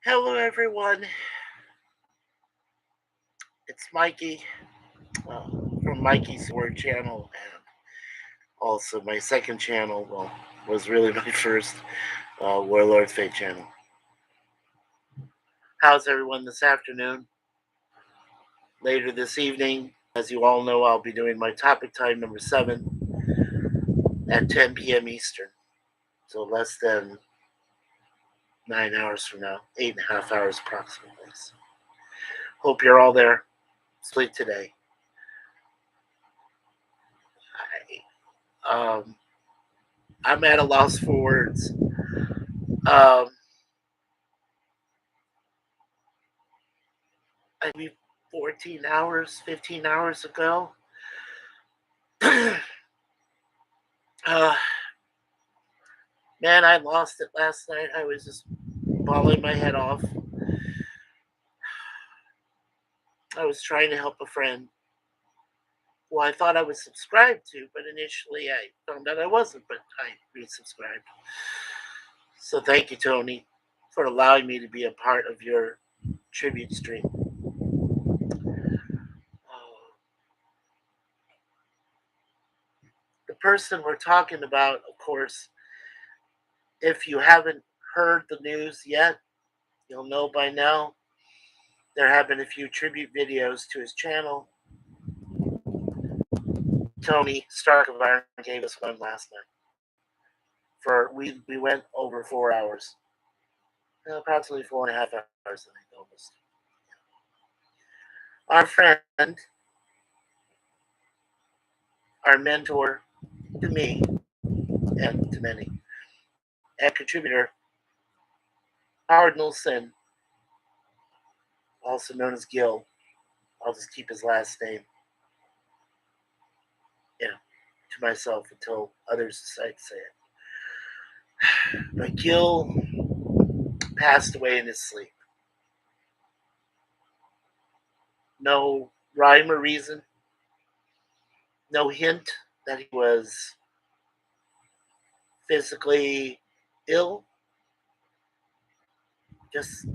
Hello, everyone. It's Mikey uh, from Mikey's Word channel, and also my second channel. Well, was really my first Warlord Fate channel. How's everyone this afternoon? Later this evening, as you all know, I'll be doing my topic time number 7 at 10 p.m. Eastern. So less than 9 hours from now, 8.5 hours approximately. So hope you're all there. Sleep today. I'm at a loss for words. Maybe 14 hours, 15 hours ago. uh, Man, I lost it last night. I was just bawling my head off. I was trying to help a friend who I thought I was subscribed to, but initially I found out I wasn't, but I resubscribed. So thank you, Tony, for allowing me to be a part of your tribute stream. The person we're talking about, of course, if you haven't heard the news yet, you'll know by now. There have been a few tribute videos to his channel. Tony Stark of Iron gave us one last night. We went over 4 hours, approximately 4.5 hours, I think, almost. Our friend, our mentor, to me and to many, and contributor, Cardinal Sin, also known as Gil. I'll just keep his last name, to myself until others decide to say it. But Gil passed away in his sleep. No rhyme or reason, no hint that he was physically ill. Just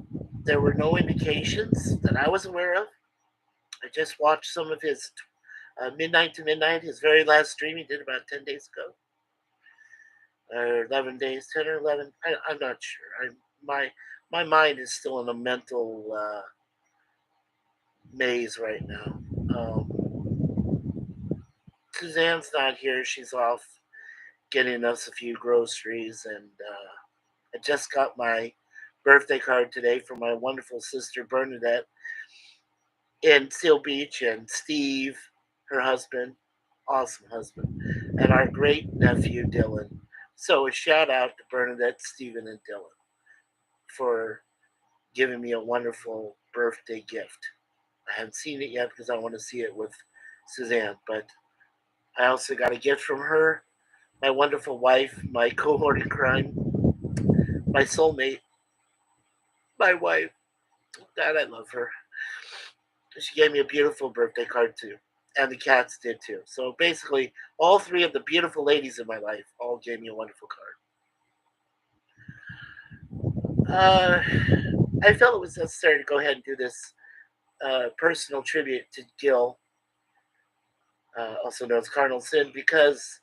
there were no indications that I was aware of. I just watched some of his Midnight to Midnight, his very last stream he did about 10 days ago. Or 11 days, 10 or 11. I'm not sure. My mind is still in a mental maze right now. Suzanne's not here. She's off getting us a few groceries, and I just got my birthday card today from my wonderful sister Bernadette in Seal Beach, and Steve, her husband, awesome husband, and our great nephew Dylan. So a shout out to Bernadette, Stephen, and Dylan for giving me a wonderful birthday gift. I haven't seen it yet because I want to see it with Suzanne, but I also got a gift from her, my wonderful wife, my cohort in crime, my soulmate, my wife. God, I love her. She gave me a beautiful birthday card too, and the cats did too. So basically, all three of the beautiful ladies in my life all gave me a wonderful card. I felt it was necessary to go ahead and do this personal tribute to Gil, also known as Cardinal Sin, because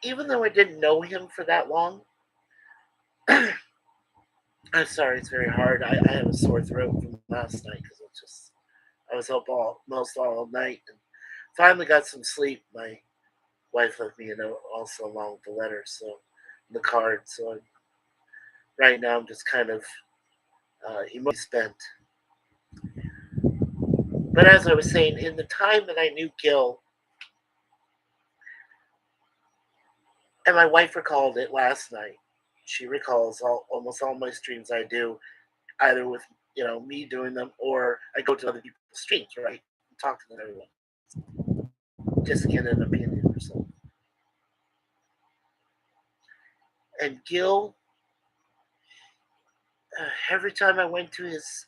even though I didn't know him for that long, I'm sorry, it's very hard. I have a sore throat from last night because I was up almost all night and finally got some sleep. My wife left me a note also along with the letter, so the card. So right now I'm just kind of emotionally spent. But as I was saying, in the time that I knew Gil, and my wife recalled it last night. She recalls almost all my streams I do, either with me doing them or I go to other people's streams, right, and talk to them everyone, just to get an opinion or something. And Gil, every time I went to his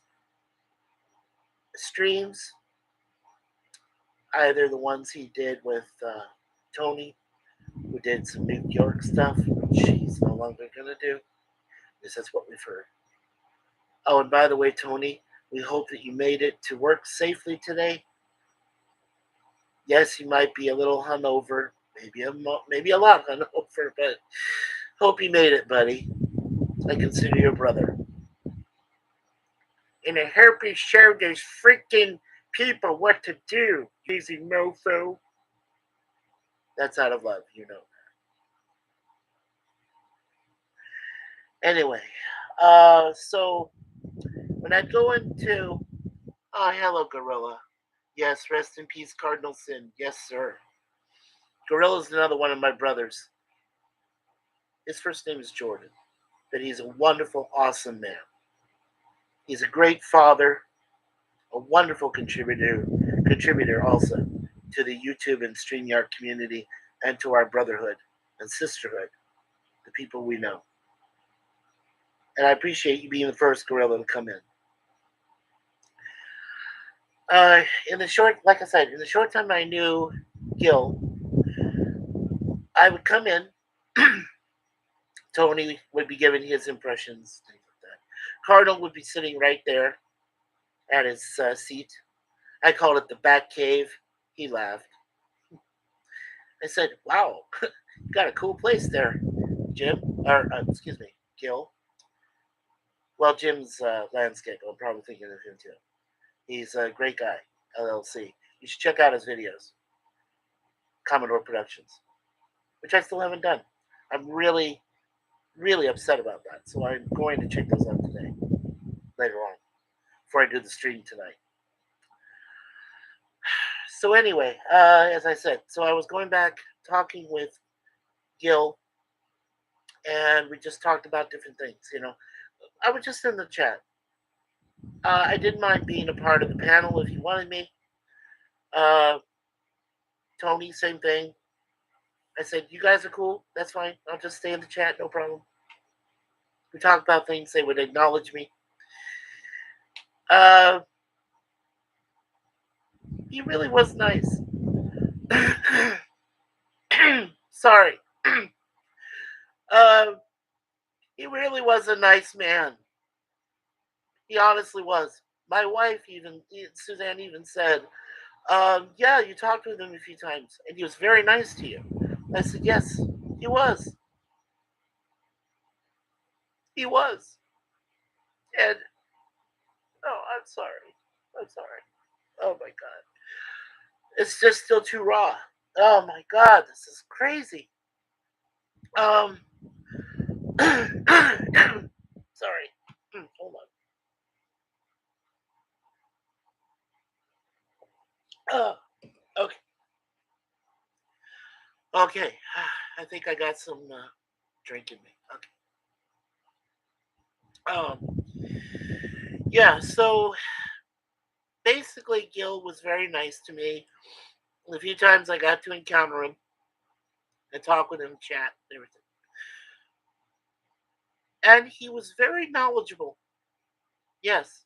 streams, either the ones he did with Tony, who did some New York stuff, which he's no longer gonna do, Because that's what we've heard. Oh, and by the way, Tony, we hope that you made it to work safely today. Yes, you might be a little hungover, maybe a lot hungover, but hope you made it, buddy. I consider you a brother. In a herpes show, there's freaking people what to do, easy mofo. That's out of love, you know. Anyway, so when I go into, oh, hello, Gorilla. Yes, rest in peace, Cardinal Sin. Yes, sir. Gorilla's another one of my brothers. His first name is Jordan, but he's a wonderful, awesome man. He's a great father, a wonderful contributor also to the YouTube and StreamYard community and to our brotherhood and sisterhood, the people we know. And I appreciate you being the first Gorilla to come in. In the short, like I said, in the short time I knew Gil, I would come in. Tony would be giving his impressions, things like that. Cardinal would be sitting right there at his seat. I called it the back cave. He laughed. I said, "Wow, you got a cool place there, Jim." Or excuse me, Gil. Well, Jim's landscape. I'm probably thinking of him too. He's a great guy. LLC. You should check out his videos. Commodore Productions, which I still haven't done. I'm really, really upset about that. So I'm going to check those out today, later on, before I do the stream tonight. So anyway, as I said, so I was going back talking with Gil, and we just talked about different things. You know, I was just in the chat. I didn't mind being a part of the panel if you wanted me. Tony, same thing. I said, you guys are cool. That's fine. I'll just stay in the chat. No problem. We talked about things. They would acknowledge me. He really was nice. Sorry. He really was a nice man. He honestly was. My wife Suzanne even said, yeah, you talked with him a few times, and he was very nice to you. I said, yes, he was. He was. And, oh, I'm sorry. I'm sorry. Oh, my God. It's just still too raw. Oh, my God. This is crazy. Sorry. Hold on. Okay. Okay. I think I got some drink in me. Okay. Yeah, so basically, Gil was very nice to me. The few times I got to encounter him and talk with him, chat, everything. And he was very knowledgeable. Yes.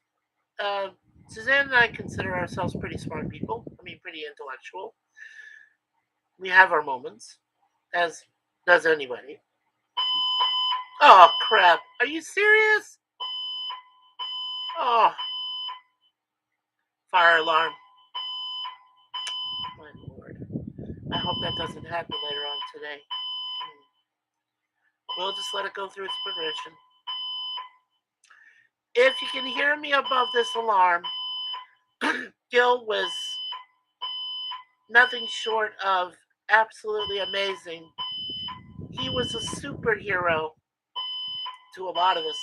Suzanne and I consider ourselves pretty smart people. I mean, pretty intellectual. We have our moments, as does anybody. Oh, crap. Are you serious? Oh. Fire alarm. My lord. I hope that doesn't happen later on today. We'll just let it go through its progression. If you can hear me above this alarm, Gil was nothing short of absolutely amazing. He was a superhero to a lot of us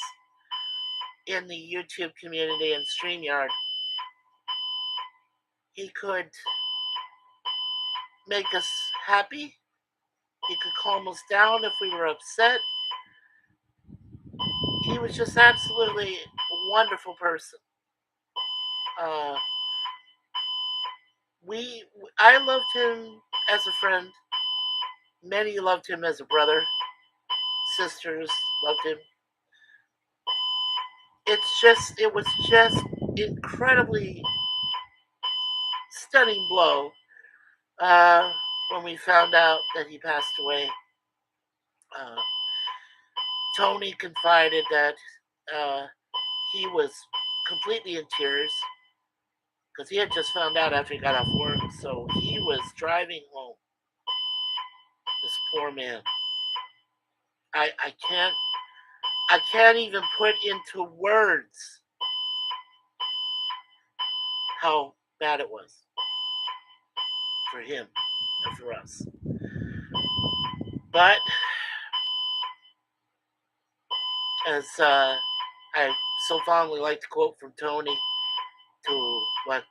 in the YouTube community and StreamYard. He could make us happy. He could calm us down if we were upset. He was just absolutely a wonderful person. I loved him as a friend. Many loved him as a brother. Sisters loved him. It was just incredibly stunning blow when we found out that he passed away. Tony confided that he was completely in tears because he had just found out after he got off work. So he was driving home. This poor man. I, I can't I can't even put into words how bad it was for him and for us. But as I so fondly like to quote from Tony to what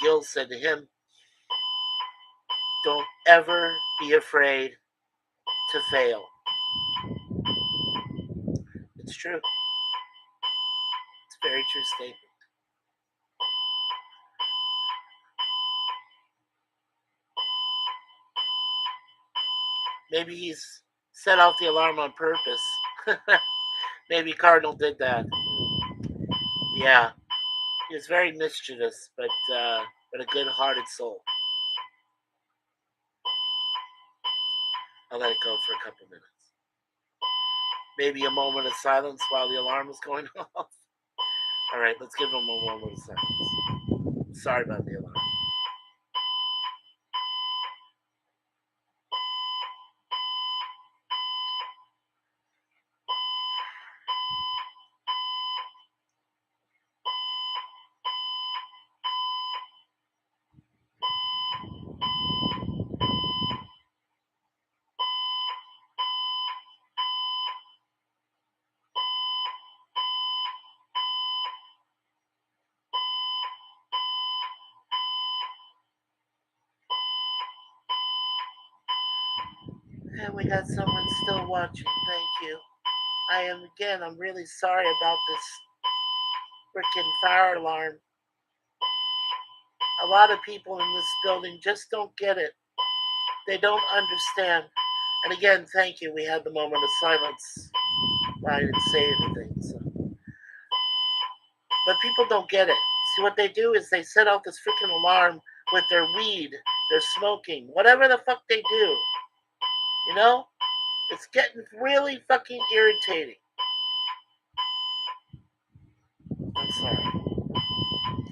Gil said to him, don't ever be afraid to fail. It's true. It's a very true statement. Maybe he's set off the alarm on purpose. Maybe Cardinal did that. Yeah, he was very mischievous, but a good-hearted soul. I'll let it go for a couple minutes. Maybe a moment of silence while the alarm is going off. All right, let's give him a moment of silence. Sorry about the alarm. And we got someone still watching. Thank you. I'm really sorry about this freaking fire alarm. A lot of people in this building just don't get it. They don't understand. And again, thank you. We had the moment of silence. I didn't say anything. So. But people don't get it. See, what they do is they set off this freaking alarm with their weed, their smoking, whatever the fuck they do. You know? It's getting really fucking irritating. I'm sorry.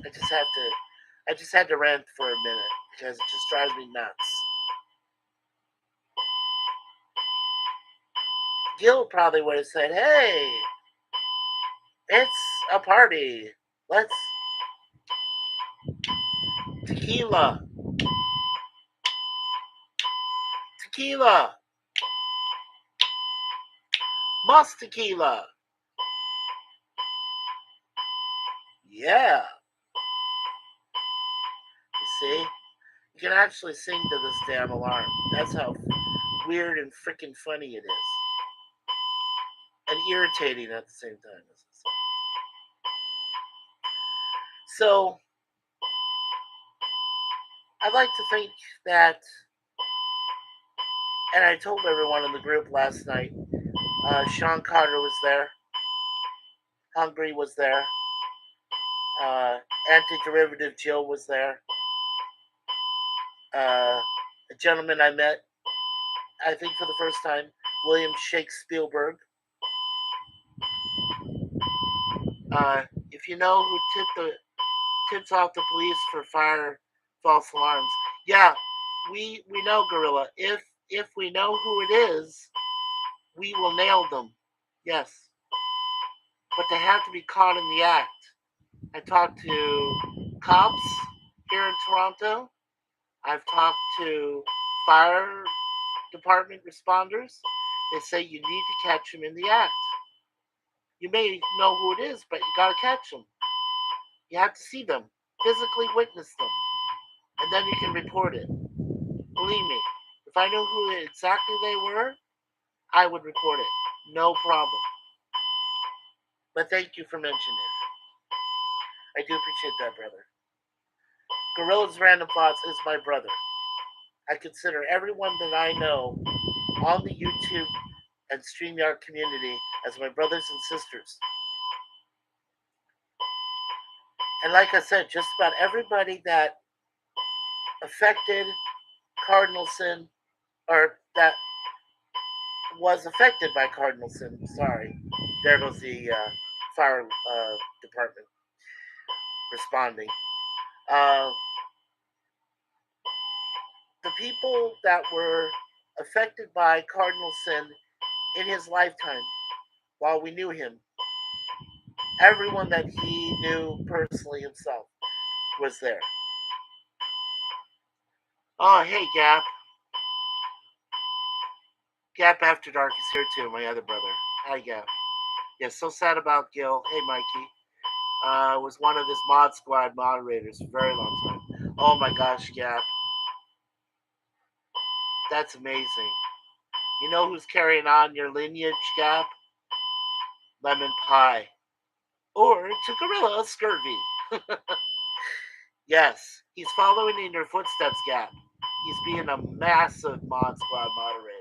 I just had to rant for a minute because it just drives me nuts. Gil probably would have said, hey, it's a party. Let's tequila. Tequila. Mas tequila. Yeah. You see? You can actually sing to this damn alarm. That's how weird and freaking funny it is. And irritating at the same time. So, I'd like to think that, and I told everyone in the group last night, Sean Carter was there. Hungry was there. Anti-derivative Jill was there. A gentleman I met, I think for the first time, William Shakespeare. If you know who tips off the police for fire false alarms, yeah, we know, Gorilla. If we know who it is, we will nail them. Yes, but they have to be caught in the act. I talked to cops here in Toronto. I've talked to fire department responders. They say you need to catch them in the act. You may know who it is, but you gotta catch them. You have to see them, physically witness them, and then you can report it. Believe me, if I knew who exactly they were, I would report it. No problem. But thank you for mentioning it. I do appreciate that, brother. Gorilla's Random Thoughts is my brother. I consider everyone that I know on the YouTube and StreamYard community as my brothers and sisters. And like I said, just about everybody that affected Cardinal Sin, or that was affected by Cardinal Sin. Sorry. There goes the fire department responding. Uh, the people that were affected by Cardinal Sin in his lifetime, while we knew him, everyone that he knew personally himself was there. Oh, hey, Gap. Gap After Dark is here too, my other brother. Hi, Gap. Yeah, so sad about Gil. Hey, Mikey. Was one of his mod squad moderators for a very long time. Oh my gosh, Gap. That's amazing. You know who's carrying on your lineage, Gap? Lemon Pie. Or to Gorilla Scurvy. Yes, he's following in your footsteps, Gap. He's being a massive mod squad moderator.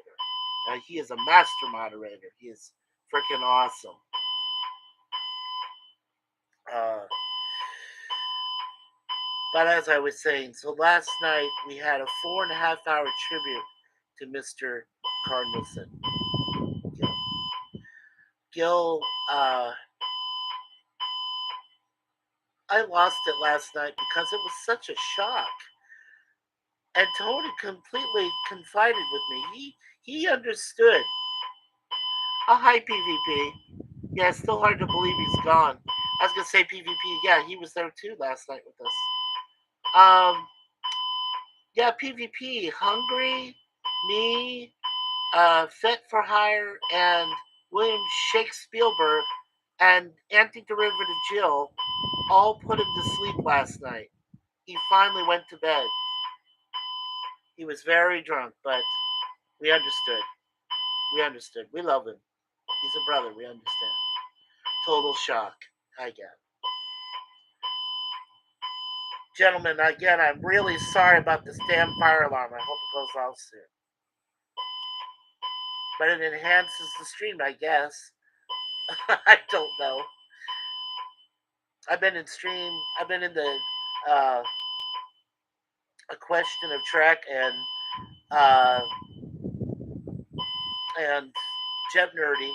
He is a master moderator. He is freaking awesome. But as I was saying, so last night we had a 4.5 hour tribute to Mr. Cardinal Sin. Gil, I lost it last night because it was such a shock. And Tony completely confided with me. He understood. Oh, hi, PvP. Yeah, it's still hard to believe he's gone. I was going to say PvP. Yeah, he was there too last night with us. Yeah, PvP. Hungry, me, Fit for Hire, and William Shakespeare and anti-derivative Jill all put him to sleep last night. He finally went to bed. He was very drunk, but we understood. We understood. We love him. He's a brother. We understand. Total shock. I get it. Gentlemen, again, I'm really sorry about this damn fire alarm. I hope it goes off soon. But it enhances the stream, I guess. I don't know. I've been in the uh, A Question of Trek uh, and Jet Nerdy,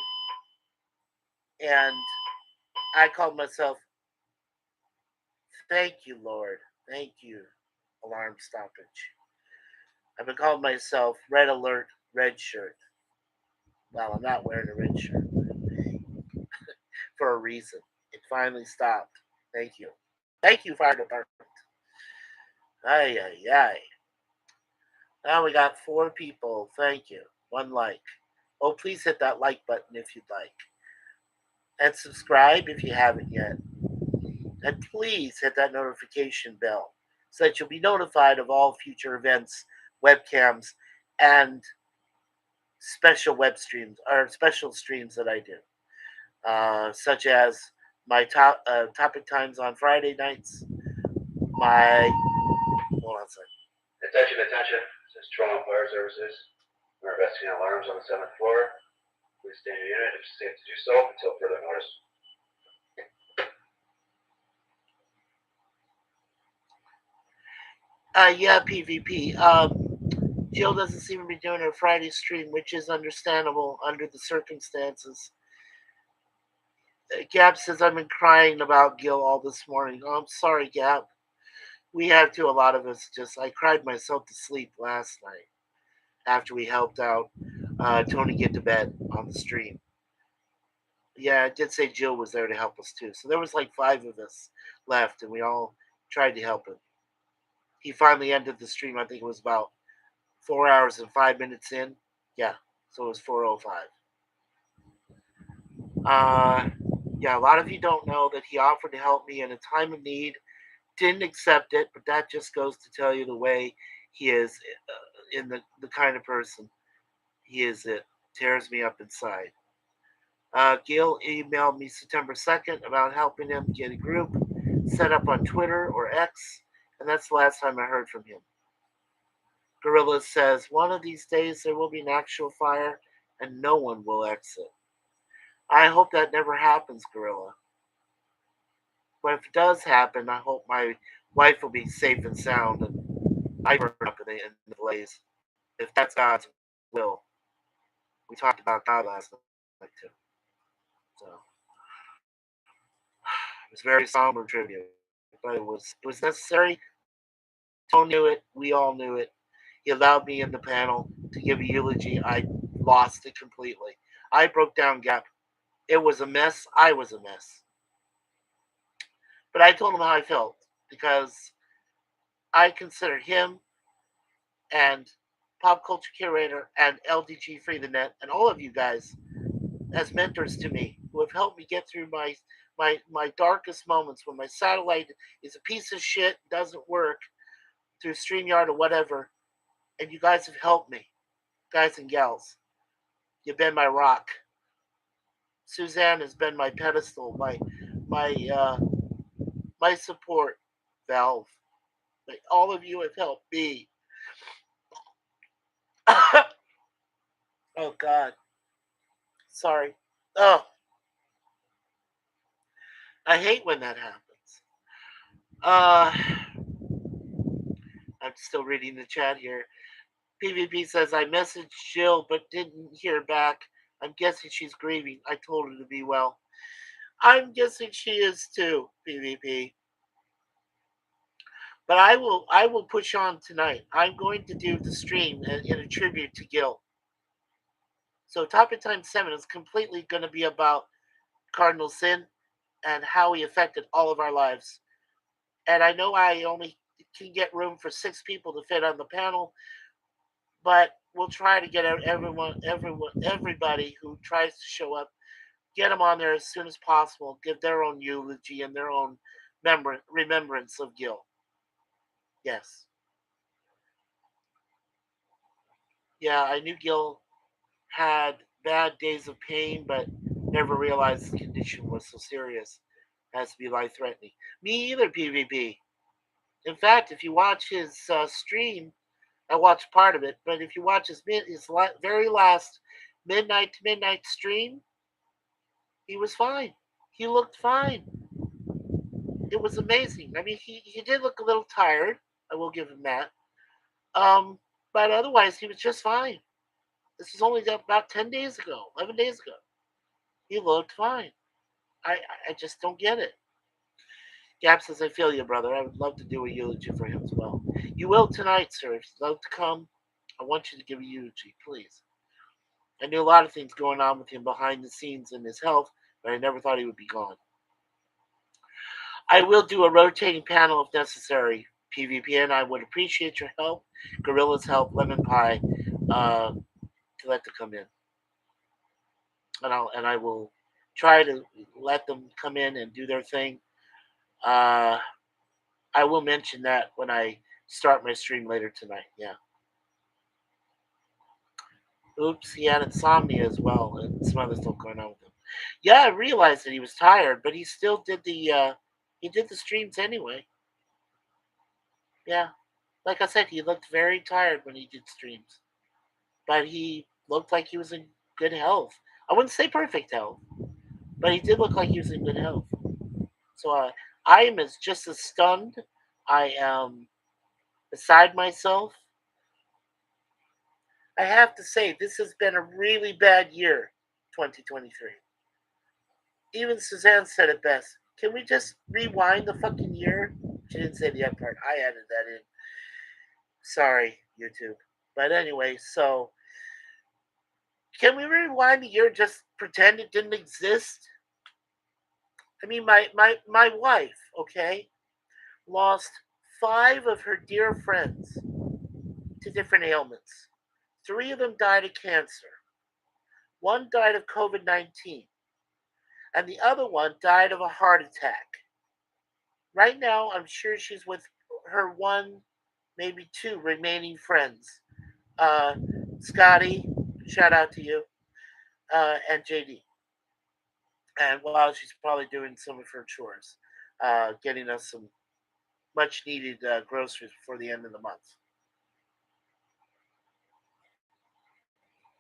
and I called myself, thank you, Lord. Thank you, alarm stoppage. I've been calling myself Red Alert, Red Shirt. Well, I'm not wearing a red shirt for a reason. It finally stopped. Thank you. Thank you, Fire Department. Ay, ay, ay. Now we got 4 people. Thank you. 1 like. Oh, please hit that like button if you'd like. And subscribe if you haven't yet. And please hit that notification bell so that you'll be notified of all future events, webcams, and special web streams or special streams that I do, such as my topic times on Friday nights. My hold on a second. Attention, attention. This is Toronto Fire Services. We're investigating alarms on the 7th floor. Please stay in your unit if it's safe to do so until further notice. Yeah, PvP. Jill doesn't seem to be doing her Friday stream, which is understandable under the circumstances. Gab says, I've been crying about Gil all this morning. Oh, I'm sorry, Gab. We have to, a lot of us. I cried myself to sleep last night after we helped out Tony get to bed on the stream. Yeah, I did say Jill was there to help us too. So there was like 5 of us left, and we all tried to help him. He finally ended the stream. I think it was about 4 hours and 5 minutes in. Yeah, so it was 4:05. Yeah, a lot of you don't know that he offered to help me in a time of need. Didn't accept it, but that just goes to tell you the way he is, in the kind of person he is. It tears me up inside. Gil emailed me September 2nd about helping him get a group set up on Twitter or X, and that's the last time I heard from him. Gorilla says, one of these days there will be an actual fire and no one will exit. I hope that never happens, Gorilla. But if it does happen, I hope my wife will be safe and sound and I burn up in the blaze. If that's God's will. We talked about God last night too. So it was very somber tribute, but it was necessary. Tone knew it. We all knew it. He allowed me in the panel to give a eulogy. I lost it completely. I broke down Gap. It was a mess. I was a mess. But I told him how I felt because I consider him and pop culture curator and LDG Free the Net and all of you guys as mentors to me who have helped me get through my darkest moments when my satellite is a piece of shit, doesn't work through StreamYard or whatever, and you guys have helped me, guys and gals. You've been my rock. Suzanne has been my pedestal, my my support valve. Like, all of you have helped me. Oh God, sorry. Oh, I hate when that happens. Uh, I'm still reading the chat here. PvP says I messaged Jill but didn't hear back. I'm guessing she's grieving. I told her to be well. I'm guessing she is too, PvP. But I will push on tonight. I'm going to do the stream in a tribute to Gil. So Topic Time 7 is completely going to be about Cardinal Sin and how he affected all of our lives. And I know I only can get room for 6 people to fit on the panel, but we'll try to get everybody who tries to show up, get them on there as soon as possible, give their own eulogy and their own remembrance of Gil. Yes. Yeah, I knew Gil had bad days of pain, but never realized the condition was so serious as to be life threatening. Me either, PvP. In fact, if you watch his stream, I watched part of it, but if you watch his very last midnight to midnight stream, he was fine. He looked fine. It was amazing. I mean, he did look a little tired. I will give him that. Um, but otherwise, he was just fine. This was only about 10 days ago, 11 days ago. He looked fine. I just don't get it. Gap says, I feel you, brother. I would love to do a eulogy for him as well. You will tonight, sir. If you'd love to come, I want you to give a eulogy, please. I knew a lot of things going on with him behind the scenes in his health, but I never thought he would be gone. I will do a rotating panel if necessary, PvP, and I would appreciate your help, Gorilla's help, Lemon Pie, to let them come in. And I will try to let them come in and do their thing. Uh, I will mention that when I start my stream later tonight. Yeah. Oops, he had insomnia as well, and some other stuff going on with him. Yeah, I realized that he was tired, but he still did the streams anyway. Yeah, like I said, he looked very tired when he did streams, but he looked like he was in good health. I wouldn't say perfect health, but he did look like he was in good health. So I am just as stunned. I am beside myself. I have to say, this has been a really bad year, 2023. Even Suzanne said it best. Can we just rewind the fucking year? She didn't say the end part. I added that in. Sorry, YouTube. But anyway, so can we rewind the year? Just pretend it didn't exist? I mean, my wife, okay, lost 5 of her dear friends to different ailments. 3 of them died of cancer. One died of COVID 19, and the other one died of a heart attack. Right now, I'm sure she's with her one, maybe 2 remaining friends. Uh, Scotty, shout out to you, and JD. And while she's probably doing some of her chores, getting us some much needed groceries before the end of the month.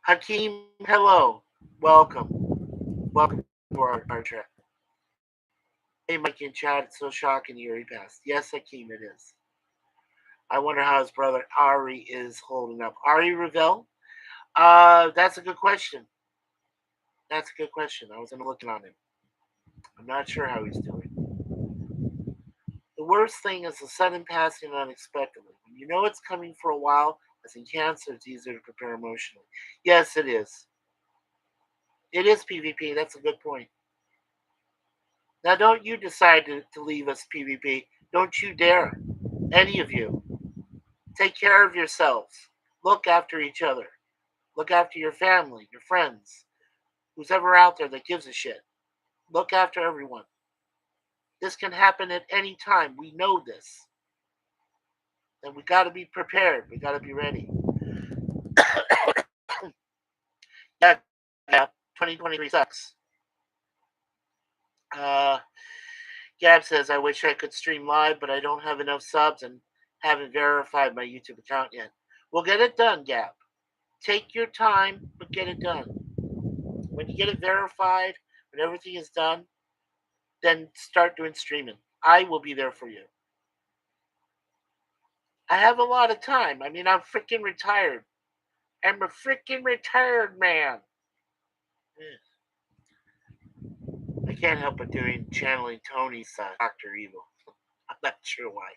Hakeem, hello. Welcome. Welcome to our trip. Hey, Mike in chat, it's so shocking the year he passed. Yes, Hakeem, it is. I wonder how his brother Ari is holding up. Ari Ravel, That's a good question. That's a good question. I was gonna look in on him. I'm not sure how he's doing. The worst thing is the sudden passing unexpectedly. When you know it's coming for a while, as in cancer, it's easier to prepare emotionally. Yes, it is. It is PvP. That's a good point. Now, don't you decide to leave us PvP. Don't you dare. Any of you. Take care of yourselves. Look after each other. Look after your family, your friends, who's ever out there that gives a shit. Look after everyone. This can happen at any time. We know this. And we got to be prepared. We got to be ready. Yeah, 2023 sucks. Uh, Gab says, I wish I could stream live, but I don't have enough subs and haven't verified my YouTube account yet. We'll get it done, Gab. Take your time, but get it done. When you get it verified, when everything is done, then start doing streaming. I will be there for you. I have a lot of time. I mean, I'm freaking retired. I'm a freaking retired man. I can't help but doing channeling Tony's Doctor Evil. I'm not sure why.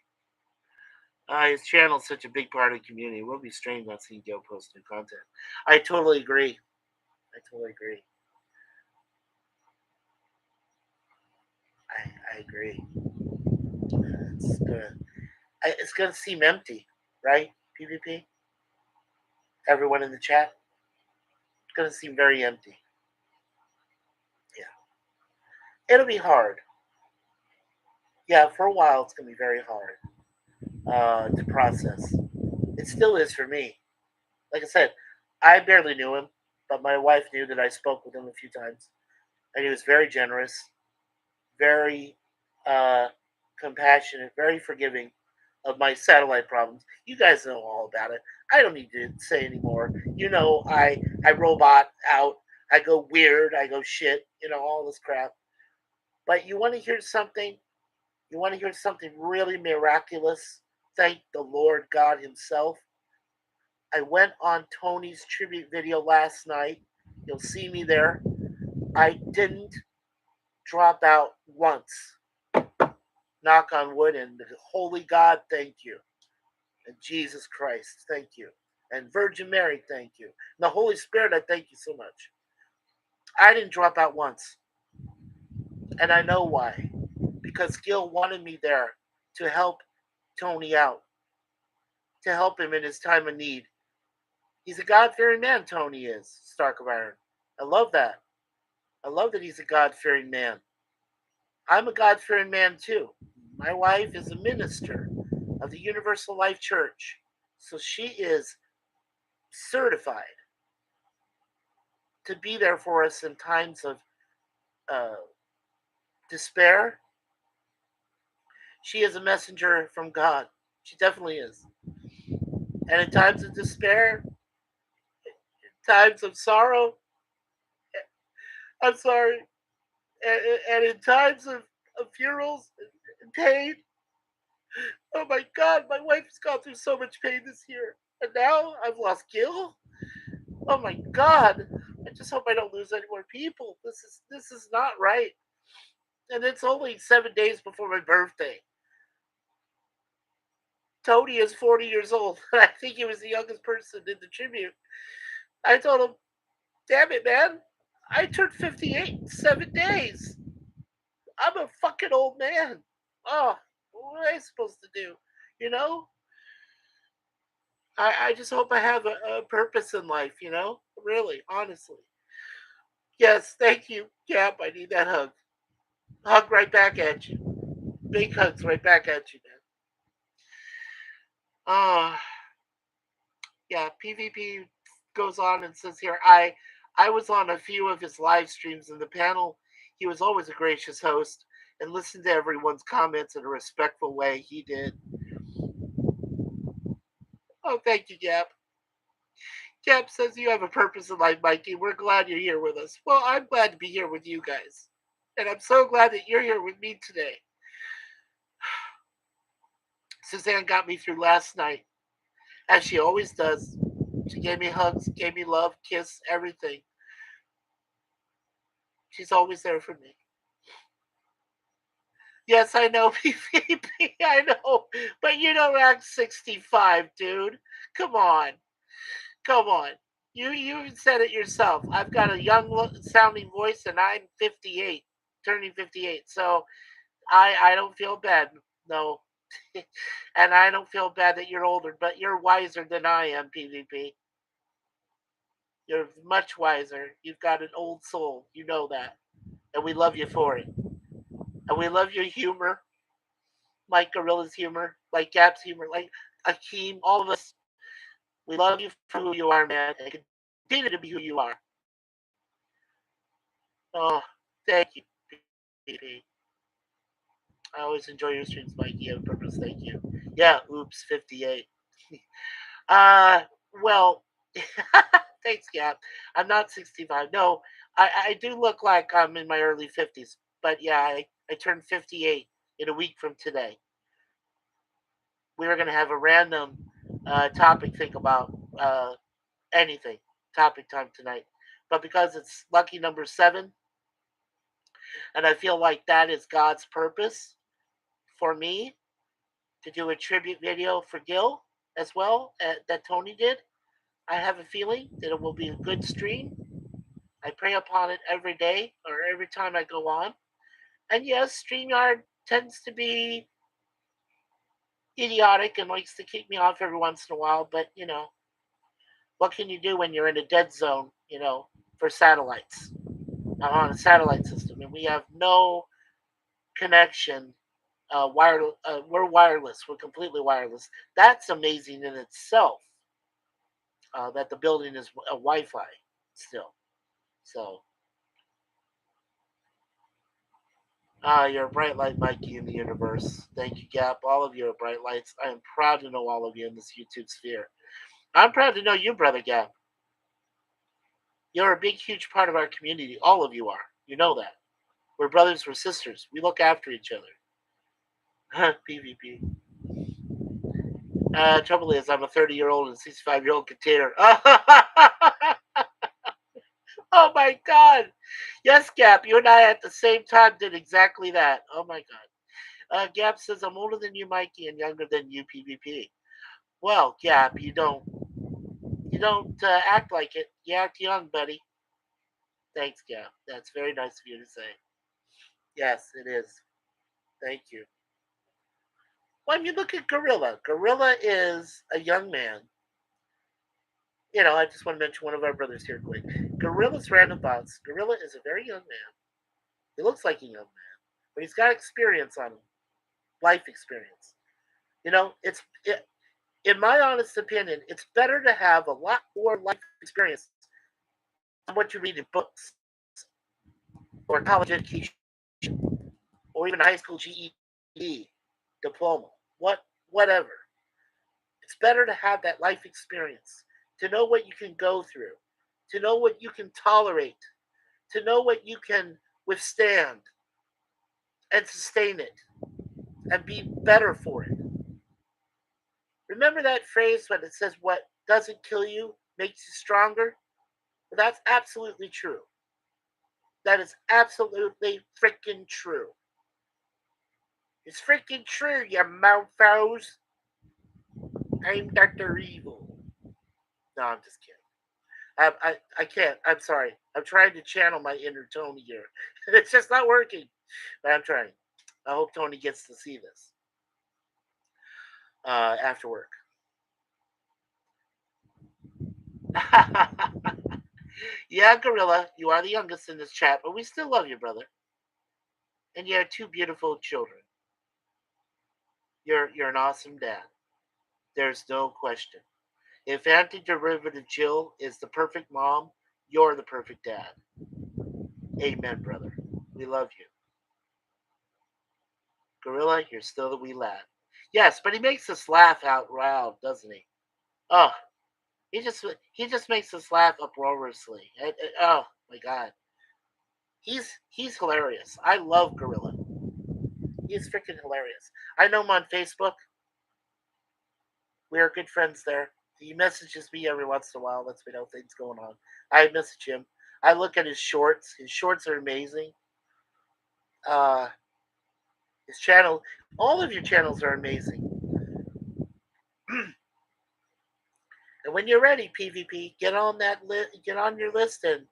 His channel is such a big part of the community. It will be strange not seeing Gil post new content. I totally agree. I totally agree. I agree. It's gonna seem empty, right? PvP. Everyone in the chat. It's gonna seem very empty. Yeah, it'll be hard. Yeah, for a while it's gonna be very hard to process. It still is for me. Like I said, I barely knew him, but my wife knew that I spoke with him a few times, and he was very generous, very uh, compassionate, very forgiving of my satellite problems. You guys know all about it. I don't need to say anymore. You know, I robot out. I go weird. I go shit. You know, all this crap. But you want to hear something? You want to hear something really miraculous? Thank the Lord God Himself. I went on Tony's tribute video last night. You'll see me there. I didn't drop out once. Knock on wood, and the Holy God, thank you. And Jesus Christ, thank you. And Virgin Mary, thank you. And the Holy Spirit, I thank you so much. I didn't drop out once. And I know why. Because Gil wanted me there to help Tony out, to help him in his time of need. He's a God fearing man, Tony is, Stark of Iron. I love that. I love that he's a God fearing man. I'm a God fearing man too. My wife is a minister of the Universal Life Church. So she is certified to be there for us in times of uh, despair. She is a messenger from God. She definitely is. And in times of despair, times of sorrow, I'm sorry, and in times of funerals and pain, oh my God, my wife has gone through so much pain this year. And now I've lost Gil. Oh my God. I just hope I don't lose any more people. This is not right. And it's only 7 days before my birthday. Tony is 40 years old. I think he was the youngest person in the tribute. I told him, damn it, man. I turned 58 in 7 days. I'm a fucking old man. Oh, what am I supposed to do? You know? I just hope I have a purpose in life, you know? Really, honestly. Yes, thank you, Cap. I need that hug. Hug right back at you. Big hugs right back at you, man. Uh, yeah, PvP goes on and says here, I was on a few of his live streams in the panel. He was always a gracious host and listened to everyone's comments in a respectful way. He did. Oh, thank you, Gap. Gap says you have a purpose in life, Mikey. We're glad you're here with us. Well, I'm glad to be here with you guys. And I'm so glad that you're here with me today. Suzanne got me through last night, as she always does. She gave me hugs, gave me love, kiss, everything. She's always there for me. Yes, I know, PvP, I know. But you don't act 65, dude. Come on. Come on. You said it yourself. I've got a young sounding voice and I'm 58, turning 58. So I don't feel bad. No. And I don't feel bad that you're older, but you're wiser than I am, PvP. You're much wiser. You've got an old soul. You know that. And we love you for it. And we love your humor, like Gorilla's humor, like Gap's humor, like Akeem, all of us. We love you for who you are, man, and continue to be who you are. Oh, thank you, PP. I always enjoy your streams, Mikey. On purpose, thank you. Yeah, oops, 58. Uh, well, thanks, Gap. I'm not 65. No, I do look like I'm in my early 50s. But yeah, I turned 58 in a week from today. We were going to have a random topic think about anything topic time tonight. But because it's lucky number 7, and I feel like that is God's purpose for me to do a tribute video for Gil as well that Tony did. I have a feeling that it will be a good stream. I pray upon it every day or every time I go on. And yes, StreamYard tends to be idiotic and likes to kick me off every once in a while, but what can you do when you're in a dead zone, for satellites? I'm on a satellite system and we have no connection. We're wireless. We're completely wireless. That's amazing in itself. That the building is a Wi-Fi still. So, you're a bright light, Mikey, in the universe. Thank you, Gap. All of you are bright lights. I am proud to know all of you in this YouTube sphere. I'm proud to know you, Brother Gap. You're a big, huge part of our community. All of you are. You know that. We're brothers, we're sisters. We look after each other. PvP. Trouble is, I'm a 30-year-old and 65-year-old container. Oh my God. Yes, Gap. You and I at the same time did exactly that. Oh my God. Gap says, I'm older than you, Mikey, and younger than you, PvP. Well, Gap, you don't act like it. You act young, buddy. Thanks, Gap. That's very nice of you to say. Yes, it is. Thank you. Well, I mean, look at Gorilla. Gorilla is a young man. I just want to mention one of our brothers here quick. Gorilla's random bots. Gorilla is a very young man. He looks like a young man, but he's got experience on him, life experience. In my honest opinion, it's better to have a lot more life experience than what you read in books or college education or even a high school GED diploma. Whatever. It's better to have that life experience, to know what you can go through, to know what you can tolerate, to know what you can withstand and sustain it and be better for it. Remember that phrase when it says what doesn't kill you makes you stronger? Well, that's absolutely true. That is absolutely freaking true. It's freaking true, you mofos. I'm Dr. Evil. No, I'm just kidding. I can't. I'm sorry. I'm trying to channel my inner Tony here. It's just not working. But I'm trying. I hope Tony gets to see this after work. Yeah, Gorilla, you are the youngest in this chat, but we still love you, brother. And you have 2 beautiful children. You're an awesome dad. There's no question. If anti-derivative Jill is the perfect mom, you're the perfect dad. Amen, brother. We love you. Gorilla, you're still the wee lad. Yes, but he makes us laugh out loud, doesn't he? Oh, he just makes us laugh uproariously. Oh my God, he's hilarious. I love Gorilla. He's freaking hilarious. I know him on Facebook. We are good friends there. He messages me every once in a while, lets me know things going on. I message him. I look at his shorts. His shorts are amazing. Uh, his channel, all of your channels are amazing. And when you're ready, PvP, get on that get on your list and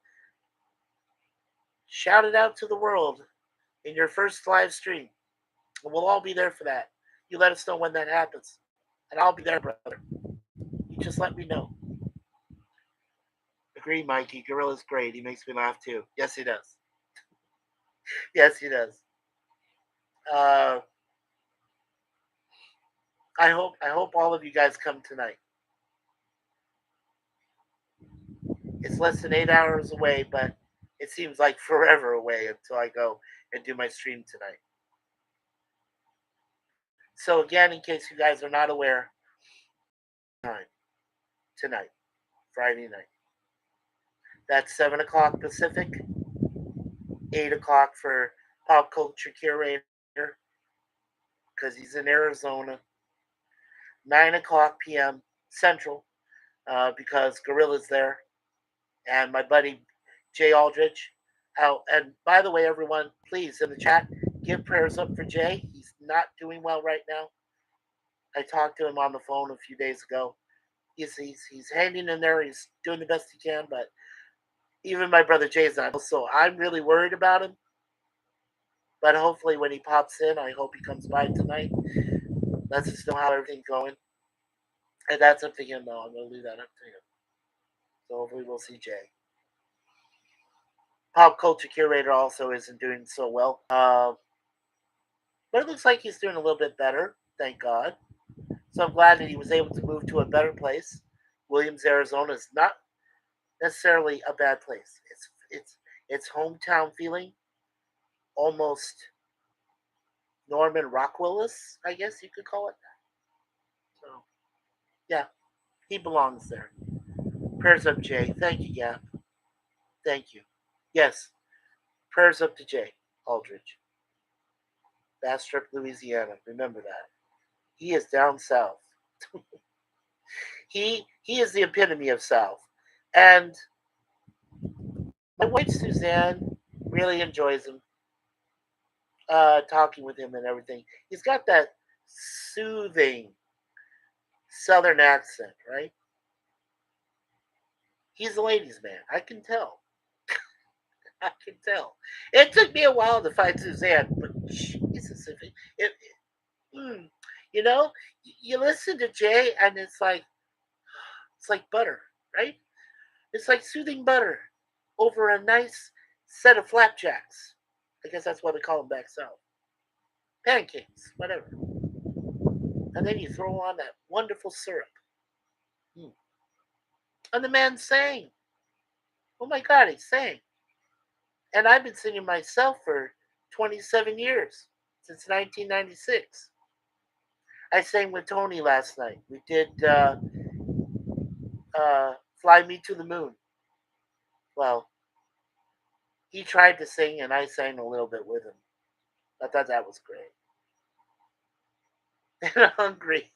shout it out to the world in your first live stream. And we'll all be there for that. You let us know when that happens, and I'll be there, brother. You just let me know. Agree, Mikey. Gorilla's great. He makes me laugh too. Yes, he does. Yes, he does. Uh, I hope all of you guys come tonight. It's less than 8 hours away, but it seems like forever away until I go and do my stream tonight. So again, in case you guys are not aware, time tonight, Friday night. That's 7 o'clock Pacific, 8 o'clock for Pop Culture Curator because he's in Arizona. 9 o'clock p.m. Central because Gorilla's there, and my buddy Jay Aldrich. And by the way, everyone, please in the chat give prayers up for Jay. He's not doing well right now. I talked to him on the phone a few days ago. He's hanging in there. He's doing the best he can, but even my brother Jay's not. So I'm really worried about him. But hopefully, when he pops in, I hope he comes by tonight. Lets us know how everything's going. And that's up to him, though. I'm going to leave that up to him. So hopefully, we'll see Jay. Pop Culture Curator also isn't doing so well. But it looks like he's doing a little bit better, thank God. So I'm glad that he was able to move to a better place. Williams, Arizona is not necessarily a bad place. It's hometown feeling, almost Norman Rockwellis, I guess you could call it. So yeah, he belongs there. Prayers up, Jay. Thank you, Gap. Thank you. Yes, prayers up to Jay Aldrich. Bastrop, Louisiana. Remember that. He is down south. He is the epitome of South. And my wife Suzanne really enjoys him, talking with him and everything. He's got that soothing Southern accent, right? He's a ladies' man. I can tell. I can tell. It took me a while to find Suzanne, but Jesus, if mm, you know, you listen to Jay, and it's like butter, right? It's like soothing butter over a nice set of flapjacks. I guess that's what they call them back south. Pancakes, whatever. And then you throw on that wonderful syrup. Mm. And the man sang. Oh my God, he sang. And I've been singing myself for 27 years, since 1996. I sang with Tony last night. We did Fly Me to the Moon. Well, he tried to sing, and I sang a little bit with him. I thought that was great. And Hungry.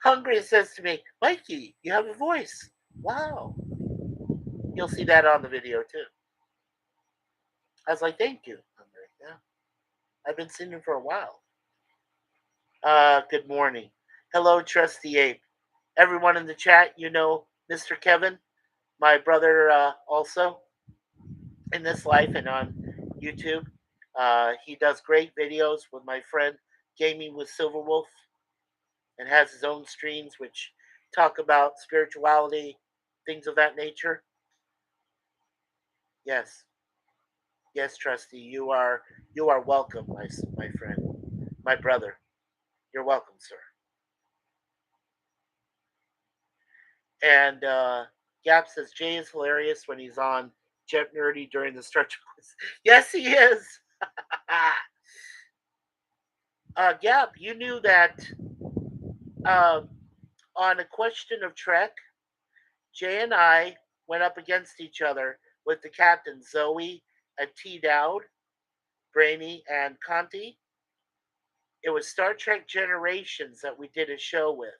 Hungry says to me, Mikey, you have a voice. Wow. You'll see that on the video too. I was like, thank you. Hungry. Yeah. I've been singing for a while. Good morning. Hello, Trusty Ape. Everyone in the chat, you know Mr. Kevin, my brother, also in this life and on YouTube. He does great videos with my friend Gaming with Silverwolf and has his own streams which talk about spirituality, things of that nature. Yes, yes, Trusty, you are welcome, my friend, my brother. You're welcome, sir. And Gap says Jay is hilarious when he's on Jet Nerdy during the Star Trek. Yes, he is. Gap, you knew that uh, on a question of Trek, Jay and I went up against each other with the captains Zoe and T. Dowd, Brainy and Conti. It was Star Trek Generations that we did a show with.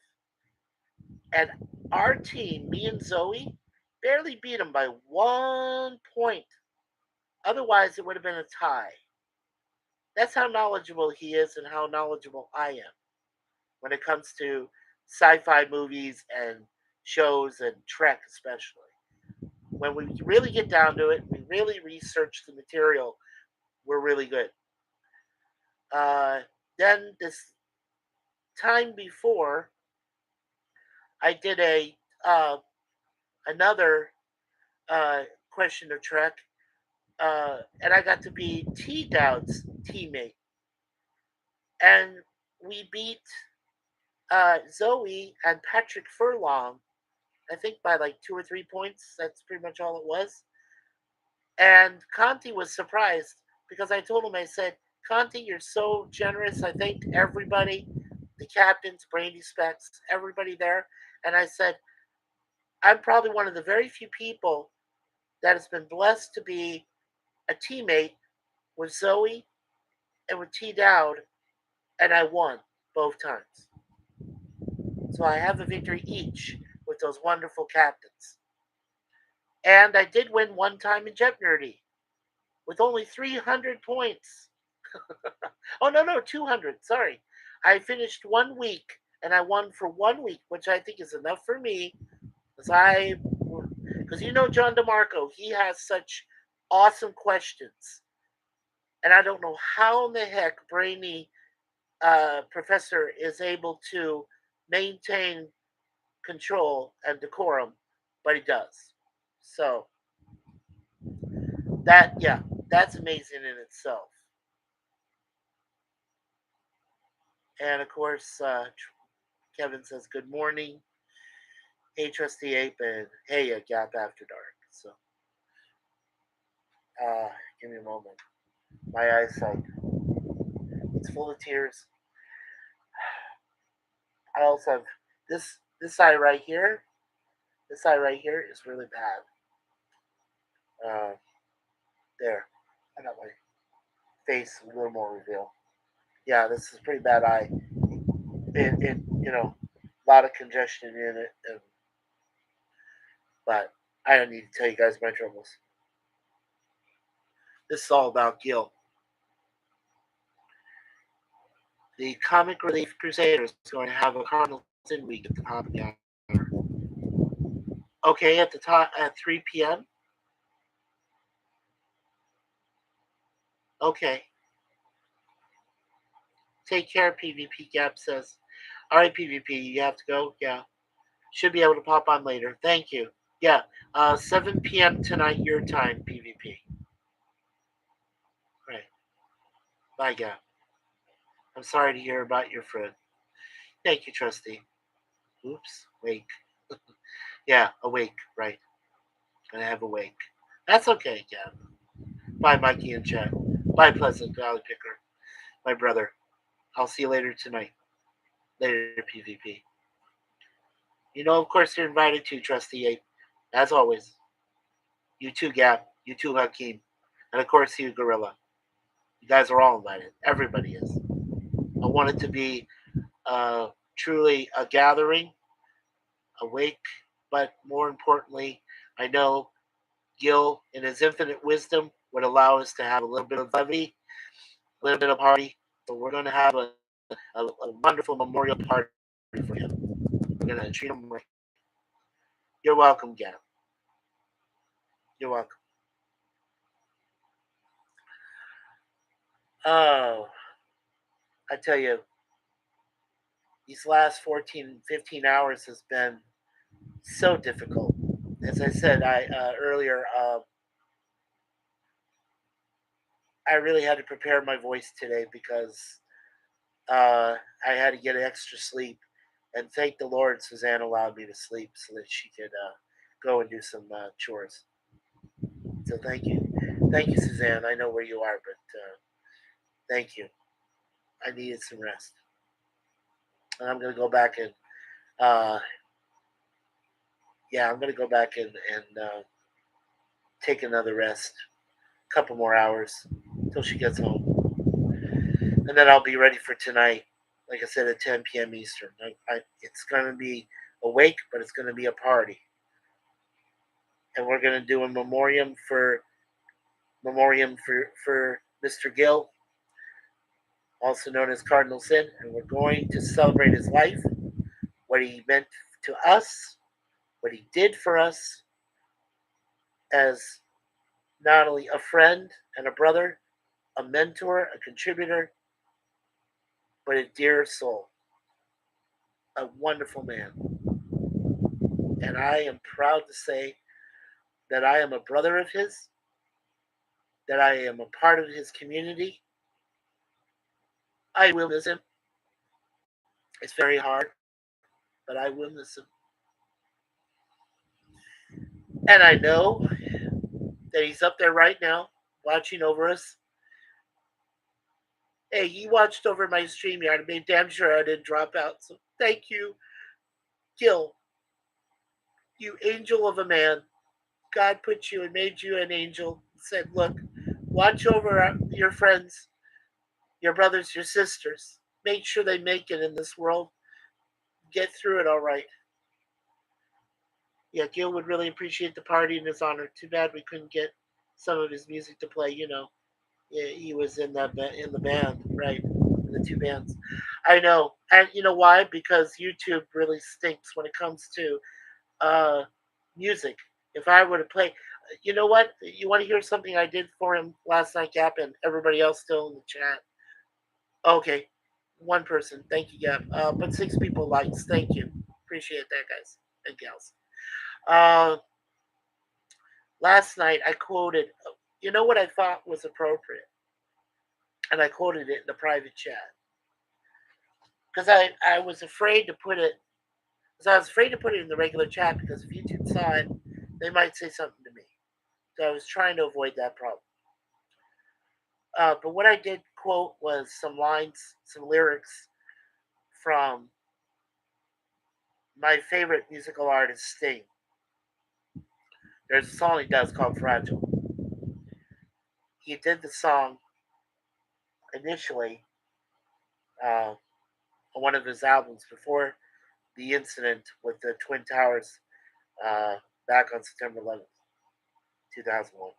And our team, me and Zoe, barely beat him by 1 point. Otherwise, it would have been a tie. That's how knowledgeable he is and how knowledgeable I am when it comes to sci-fi movies and shows and Trek especially. When we really get down to it, we really research the material, we're really good. Uh, then this time before, I did a another uh, question of Trek, and I got to be T Dowd's teammate, and we beat Zoe and Patrick Furlong. I think by like 2 or 3 points. That's pretty much all it was. And Conti was surprised because I told him, I said, Conti, you're so generous. I thanked everybody, the captains, Brandy Specs, everybody there. And I said, I'm probably one of the very few people that has been blessed to be a teammate with Zoe and with T Dowd, and I won both times. So I have a victory each with those wonderful captains. And I did win one time in Jet Nerdy with only 300 points. Oh, no, no, 200. Sorry. I finished 1 week and I won for 1 week, which I think is enough for me. Because you know John DeMarco, he has such awesome questions. And I don't know how in the heck Brainy Professor is able to maintain control and decorum, but he does. So yeah, that's amazing in itself. And of course, Kevin says good morning. Hey, Trusty Ape, and hey, a Gap After Dark. So, uh, give me a moment. My eyesight, it's full of tears. I also have this eye right here. This eye right here is really bad. There, I got my face a little more reveal. Yeah, this is a pretty bad eye. A lot of congestion in it, but I don't need to tell you guys my troubles. This is all about Gil. The Comic Relief Crusaders is going to have a Cardinal Sin week at the top of the hour. Okay, at the top at 3 p.m. Okay. Take care, PvP. Gap says. All right, PvP, you have to go. Yeah, should be able to pop on later. Thank you. Yeah, 7 p.m. tonight your time, PvP. Right. Bye, Gap. I'm sorry to hear about your friend. Thank you, Trusty. Oops. Wake. Yeah, awake. Right. Gonna have awake. That's okay, Gap. Bye, Mikey and chat. Bye, Pleasant Valley Picker. My brother. I'll see you later tonight. Later, PvP. You know, of course, you're invited to, Trusty 8. As always. You too, Gap. You too, Hakeem. And of course, you, Gorilla. You guys are all invited. Everybody is. I want it to be truly a gathering, awake, but more importantly, I know Gil, in his infinite wisdom, would allow us to have a little bit of levity, a little bit of party. So we're going to have a wonderful memorial party for him. We're going to treat him right. You're welcome, Gap. You're welcome. Oh, I tell you, these last 14, 15 hours has been so difficult. As I said earlier, I really had to prepare my voice today because I had to get extra sleep. And thank the Lord, Suzanne allowed me to sleep so that she could go and do some chores. So thank you, Suzanne. I know where you are, but thank you. I needed some rest, and I'm gonna go back and uh, I'm gonna go back and take another rest, a couple more hours until she gets home, and then I'll be ready for tonight. Like I said, at 10 p.m. Eastern. It's gonna be awake, but it's going to be a party. And we're going to do a memoriam for Mr. Gil, also known as Cardinal Sin, and we're going to celebrate his life, what he meant to us, what he did for us as not only a friend and a brother, a mentor, a contributor, but a dear soul, a wonderful man. And I am proud to say that I am a brother of his, that I am a part of his community. I will miss him. It's very hard, but I will miss him. And I know that he's up there right now watching over us. Hey, he watched over my stream yard and made damn sure I didn't drop out. So thank you, Gil, you angel of a man. God put you and made you an angel. Said, look, watch over your friends, your brothers, your sisters. Make sure they make it in this world. Get through it all right. Yeah, Gil would really appreciate the party in his honor. Too bad we couldn't get some of his music to play. Yeah, he was in the band, right? In the two bands. I know, and you know why? Because YouTube really stinks when it comes to music. If I were to play, you know what? You want to hear something I did for him last night, Gap, and everybody else still in the chat. Okay, one person. Thank you, Gap. But six people likes. Thank you. Appreciate that, guys and gals. Uh, Last night I quoted. You know what I thought was appropriate, and I quoted it in the private chat because I was afraid to put it. Because I was afraid to put it in the regular chat because if YouTube saw it, they might say something to me. So I was trying to avoid that problem. But what I did quote was some lines, some lyrics from my favorite musical artist, Sting. There's a song he does called Fragile. He did the song initially uh, on one of his albums before the incident with the Twin Towers uh, back on September 11th, 2001,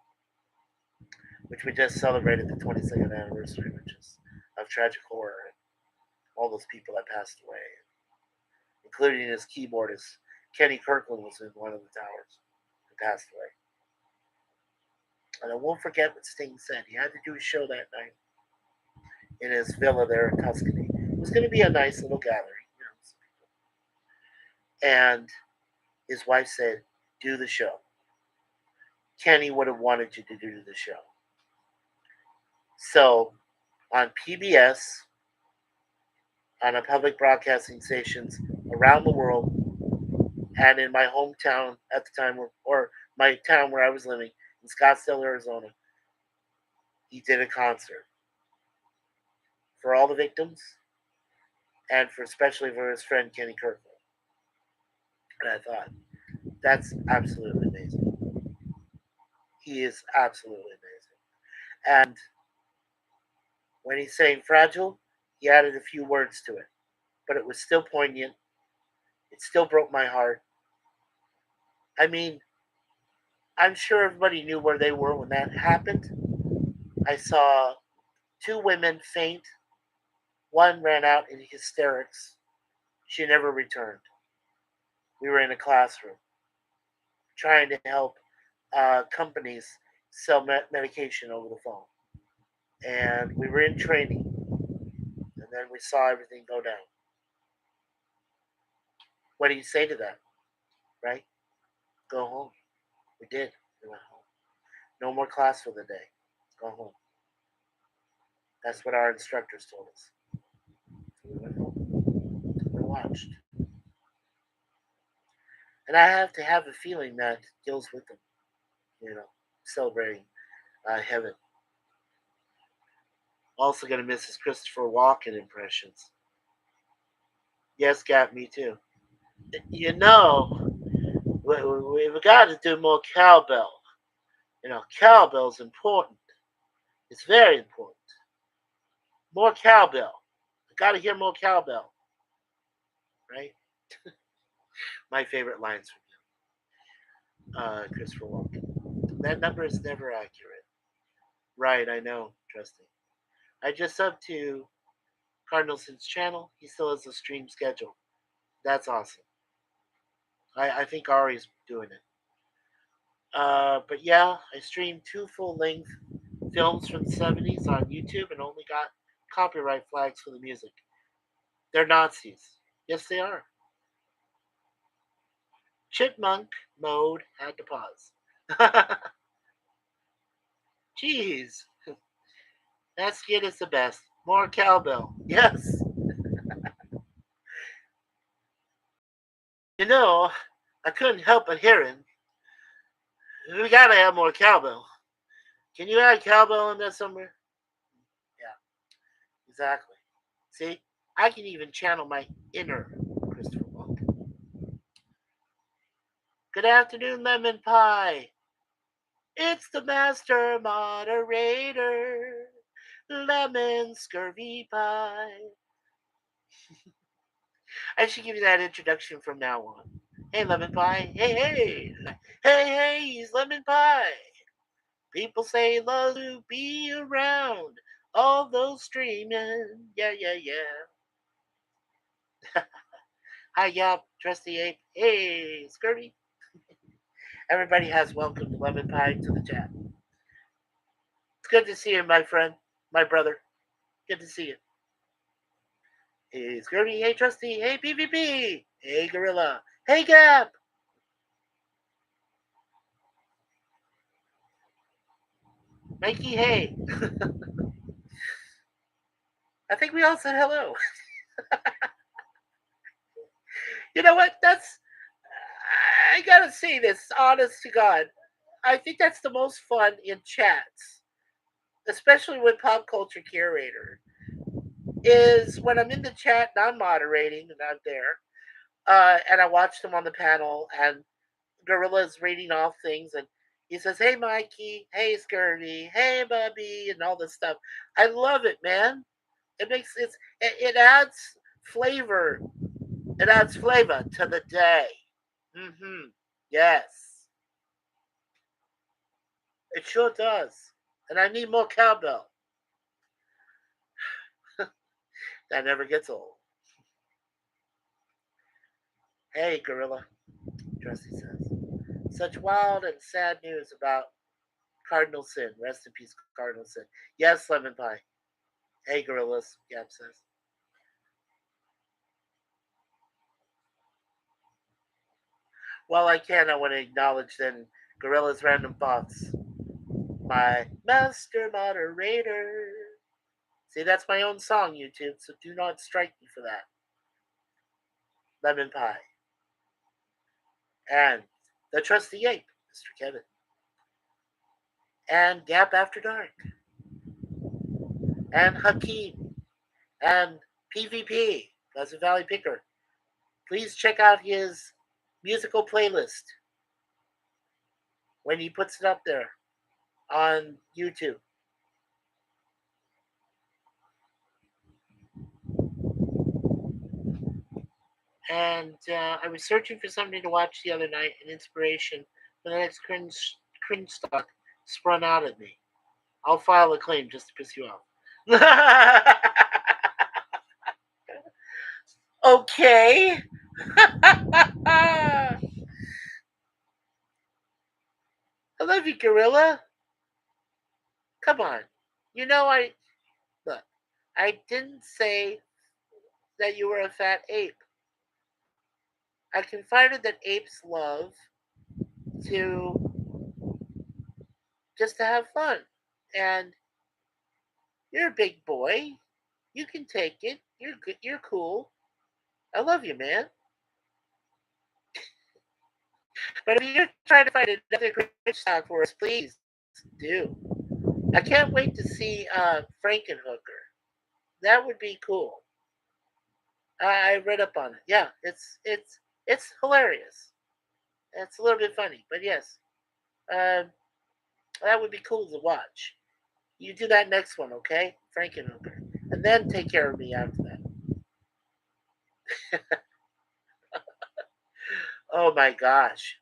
which we just celebrated the 22nd anniversary, which is of tragic horror and all those people that passed away, including his keyboardist. Kenny Kirkland was in one of the towers who passed away. And I won't forget what Sting said. He had to do a show that night in his villa there in Tuscany. It was going to be a nice little gathering, And his wife said, "Do the show." Kenny would have wanted you to do the show. So on PBS, on a public broadcasting stations around the world, and in my hometown at the time, or my town where I was living in Scottsdale, Arizona, he did a concert for all the victims and for especially for his friend Kenny Kirkland. And I thought, that's absolutely amazing. He is absolutely amazing. And when he's saying fragile, he added a few words to it. But it was still poignant. It still broke my heart. I mean, I'm sure everybody knew where they were when that happened. I saw two women faint. One ran out in hysterics. She never returned. We were in a classroom trying to help companies sell medication over the phone. And we were in training. And then we saw everything go down. What do you say to that? Right? Go home. We did. We went home. No more class for the day. Go home. That's what our instructors told us. So we went home. We watched. And I have to have a feeling that Gil's with them, celebrating heaven. Also going to miss his Christopher Walken impressions. Yes, got me too. You know, we've got to do more cowbell. Cowbell's important. It's very important. More cowbell. I got to hear more cowbell, right? my favorite lines from Christopher Walken. That number is never accurate. Right, I know, trust me. I just subbed to Cardinal Sin's channel. He still has a stream schedule. That's awesome. I think Ari's doing it. But yeah, I streamed two full length films from the 70s on YouTube and only got copyright flags for the music. They're Nazis. Yes, they are. Chipmunk mode had to pause. Jeez, that skit is the best. More cowbell. Yes. You know, I couldn't help but hearing. We gotta have more cowbell. Can you add cowbell in there somewhere? Yeah, exactly. See, I can even channel my inner Christopher Walken. Good afternoon, lemon pie. It's the master moderator, lemon scurvy pie. I should give you that introduction from now on. Hey, lemon pie. Hey, hey. Hey, hey, he's lemon pie. People say he loves to be around all those streaming. Yeah, yeah, yeah. Hi, Yap, Trusty Ape. Hey, Scurvy. Everybody has welcomed Lemon Pie to the chat. It's good to see you, my friend, my brother. Good to see you. Hey, Scurvy. Hey, Trusty. Hey, PvP. Hey, Gorilla. Hey, Gap. Mikey, hey. I think we all said hello. You know what? I gotta say this, honest to God. I think that's the most fun in chats, especially with Pop Culture Curator, is when I'm in the chat and I'm moderating and I'm there, and I watch them on the panel, and Gorilla is reading off things, and he says, "Hey, Mikey. Hey, Scurvy. Hey, Bubby," and all this stuff. I love it, man. It adds flavor. It adds flavor to the day. Mm-hmm. Yes, it sure does. And I need more cowbell. That never gets old. Hey, Gorilla, Dressy says. Such wild and sad news about Cardinal Sin. Rest in peace, Cardinal Sin. Yes, Lemon Pie. Hey, Gorillas, Gab says. While I can, I want to acknowledge then Gorilla's Random Thoughts. My master moderator. See, that's my own song, YouTube, so do not strike me for that. Lemon Pie. And the Trusty Ape, Mr. Kevin. And Gap After Dark. And Hakeem. And PvP, Pleasant Valley Picker. Please check out his musical playlist when he puts it up there on YouTube. And I was searching for something to watch the other night, and inspiration for the next cringe stock sprung out at me. I'll file a claim just to piss you off. Okay. I love you, Gorilla. Come on. You know look. I didn't say that you were a fat ape. I confided that apes love to just to have fun, and you're a big boy. You can take it. You're good. You're cool. I love you, man. But if you're trying to find another great stock for us, please do. I can't wait to see Frankenhooker. That would be cool. I read up on it. Yeah, it's hilarious. It's a little bit funny, but yes, uh, that would be cool to watch. You do that next one, okay, Frankenhooker, and then take care of me after that. Oh my gosh.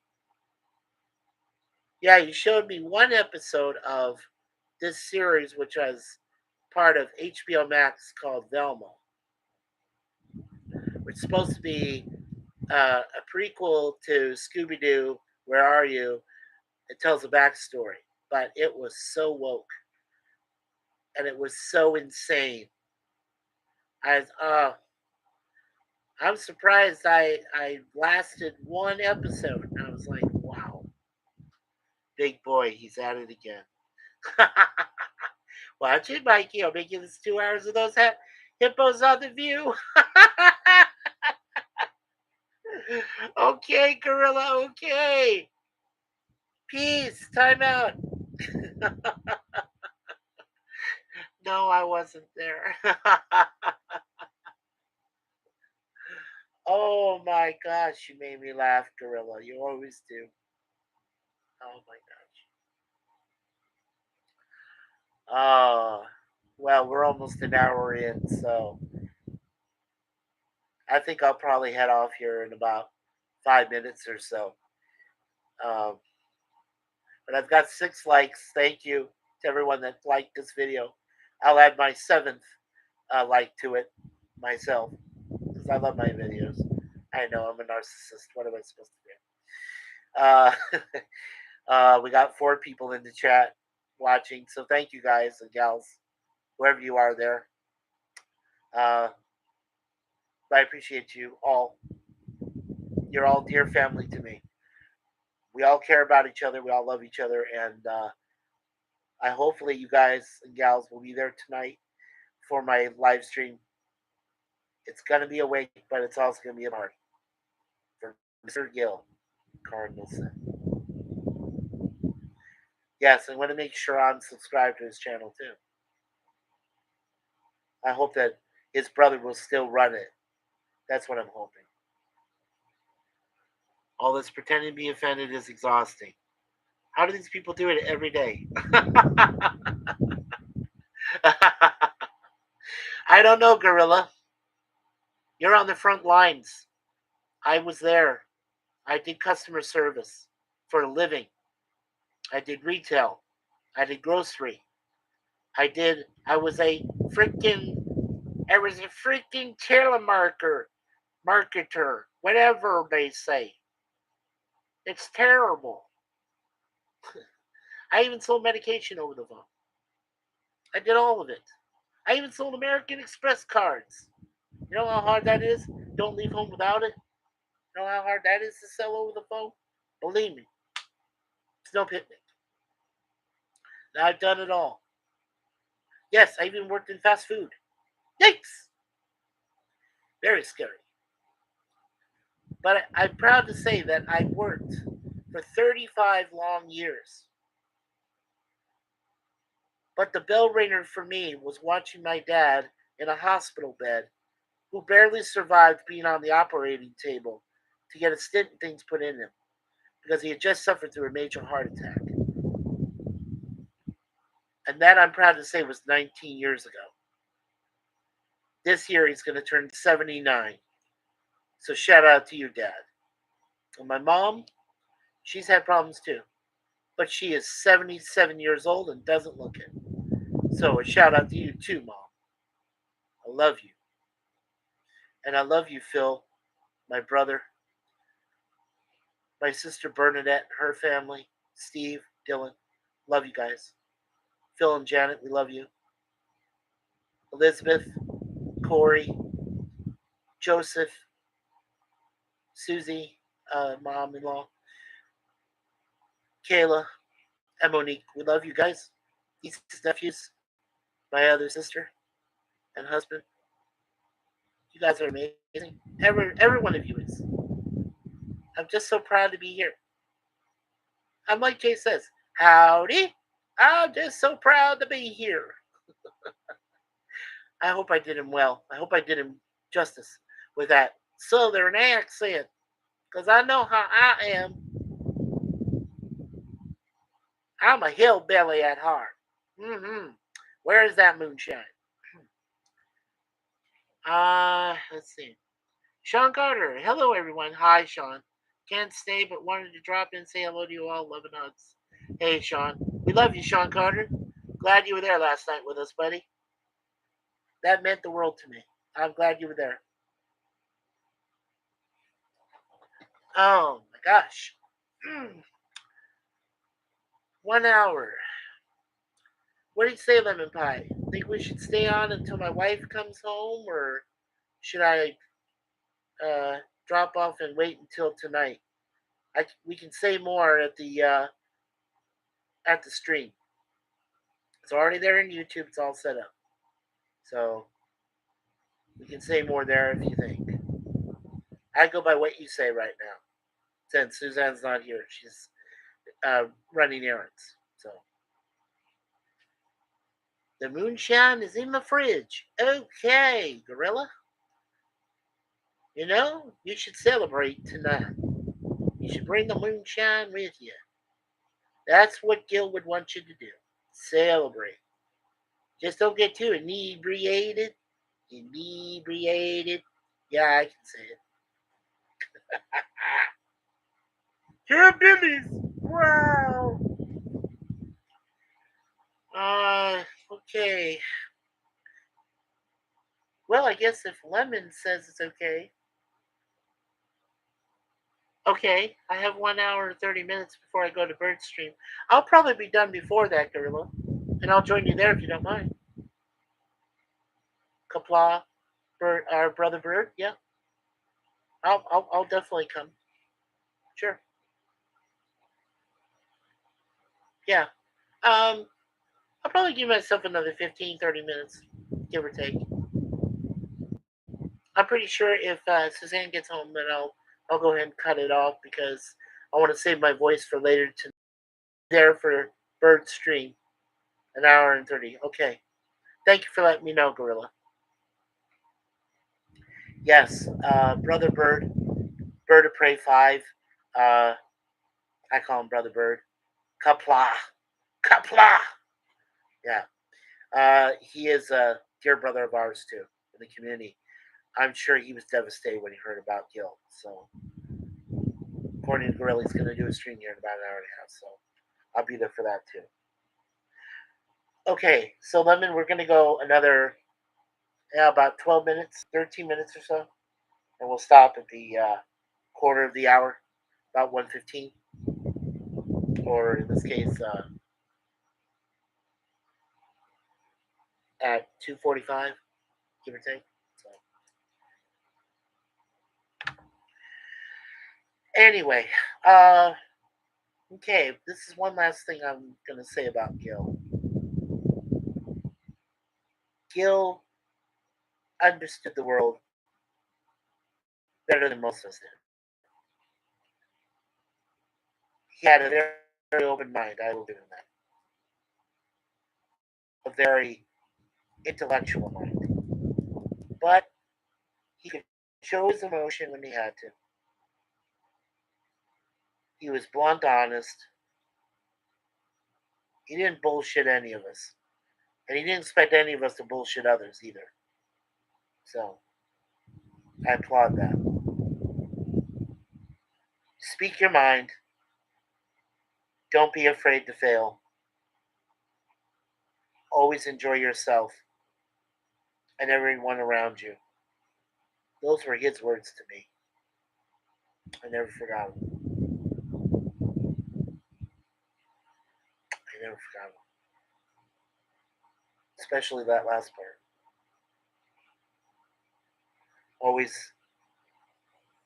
Yeah, you showed me one episode of this series, which was part of HBO Max called Velma, which is supposed to be a prequel to Scooby Doo. Where are you? It tells a backstory, but it was so woke and it was so insane. I was, I'm surprised I lasted one episode. And I was like, wow, big boy, he's at it again. Watch it, Mikey. I'll make you this 2 hours of those hippos on the view. Okay, gorilla. Okay. Peace. Time out. No, I wasn't there. Oh my gosh, you made me laugh, gorilla. You always do. Oh my gosh. Oh, well, we're almost an hour in, so I think I'll probably head off here in about 5 minutes or so. Um, but I've got 6 likes. Thank you to everyone that liked this video. I'll add my seventh like to it myself because I love my videos. I know I'm a narcissist. What am I supposed to do? We got 4 people in the chat watching, so thank you guys and gals, wherever you are there. Uh, I appreciate you all. You're all dear family to me. We all care about each other. We all love each other, and I hopefully you guys and gals will be there tonight for my live stream. It's gonna be a wake, but it's also gonna be a party for Mr. Gil Cardinal Sin. Yes, I'm gonna make sure I'm subscribed to his channel too. I hope that his brother will still run it. That's what I'm hoping. All this pretending to be offended is exhausting. How do these people do it every day? I don't know, Gorilla. You're on the front lines. I was there. I did customer service for a living. I did retail. I did grocery. I was a freaking telemarketer, marketer, whatever they say. It's terrible. I even sold medication over the phone. I did all of it. I even sold American Express cards. You know how hard that is? Don't leave home without it. You know how hard that is to sell over the phone? Believe me, it's no picnic. Now I've done it all. Yes, I even worked in fast food. Yikes! Very scary. But I'm proud to say that I worked for 35 long years. But the bell ringer for me was watching my dad in a hospital bed who barely survived being on the operating table to get a stent and things put in him because he had just suffered through a major heart attack. And that I'm proud to say was 19 years ago. This year he's going to turn 79. So shout out to you, Dad. And my mom, she's had problems too. But she is 77 years old and doesn't look it. So a shout out to you too, Mom. I love you. And I love you, Phil, my brother, my sister Bernadette, her family, Steve, Dylan. Love you guys. Phil and Janet, we love you. Elizabeth, Corey, Joseph, Susie, mom in law, Kayla, and Monique. We love you guys. Nieces, nephews, my other sister and husband. You guys are amazing. Every one of you is. I'm just so proud to be here. I'm like Jay says, howdy. I'm just so proud to be here. I hope I did him well. I hope I did him justice with that southern accent. Because I know how I am. I'm a hillbilly at heart. Mm-hmm. Where is that moonshine? Let's see. Sean Carter. Hello, everyone. Hi, Sean. Can't stay, but wanted to drop in and say hello to you all. Love and hugs. Hey, Sean. We love you, Sean Carter. Glad you were there last night with us, buddy. That meant the world to me. I'm glad you were there. Oh, my gosh. 1 hour. What do you say, Lemon Pie? Think we should stay on until my wife comes home, or should I drop off and wait until tonight? We can say more at the stream. It's already there in YouTube. It's all set up, so we can say more there if you think. I go by what you say right now, since Suzanne's not here. She's running errands. So the moonshine is in the fridge. Okay, Gorilla. You know, you should celebrate tonight. You should bring the moonshine with you. That's what Gil would want you to do. Celebrate. Just don't get too inebriated. Inebriated. Yeah, I can say it. Hillbillies! Wow! Okay. Well, I guess if Lemon says it's okay. Okay, I have 1 hour and 30 minutes before I go to Bird Stream. I'll probably be done before that, Gorilla. And I'll join you there if you don't mind. Kapla, Bird, our brother Bird, yeah. I'll definitely come. Sure. Yeah. I'll probably give myself another 15, 30 minutes, give or take. I'm pretty sure if Suzanne gets home, then I'll go ahead and cut it off because I want to save my voice for later tonight. There for Bird Stream, 1 hour and 30. Okay. Thank you for letting me know, Gorilla. Yes, Brother Bird, Bird of Prey 5. Uh, I call him Brother Bird. Kapla. Kapla! Yeah. He is a dear brother of ours, too, in the community. I'm sure he was devastated when he heard about Gil. So, according to Gorilla, he's going to do a stream here in about 1 hour and a half. So, I'll be there for that, too. Okay, so Lemon, we're going to go another, about 12 minutes, 13 minutes or so. And we'll stop at the quarter of the hour, about 1:15. Or in this case, at 2:45, give or take. So, anyway, okay, this is one last thing I'm gonna say about Gil. Gil understood the world better than most of us did. He had a very, very open mind. I will give him that. A very intellectual mind, but he could show his emotion when he had to. He was blunt, honest. He didn't bullshit any of us. And he didn't expect any of us to bullshit others either. So, I applaud that. Speak your mind. Don't be afraid to fail. Always enjoy yourself and everyone around you. Those were his words to me. I never forgot them. I never forgot them. Especially that last part. Always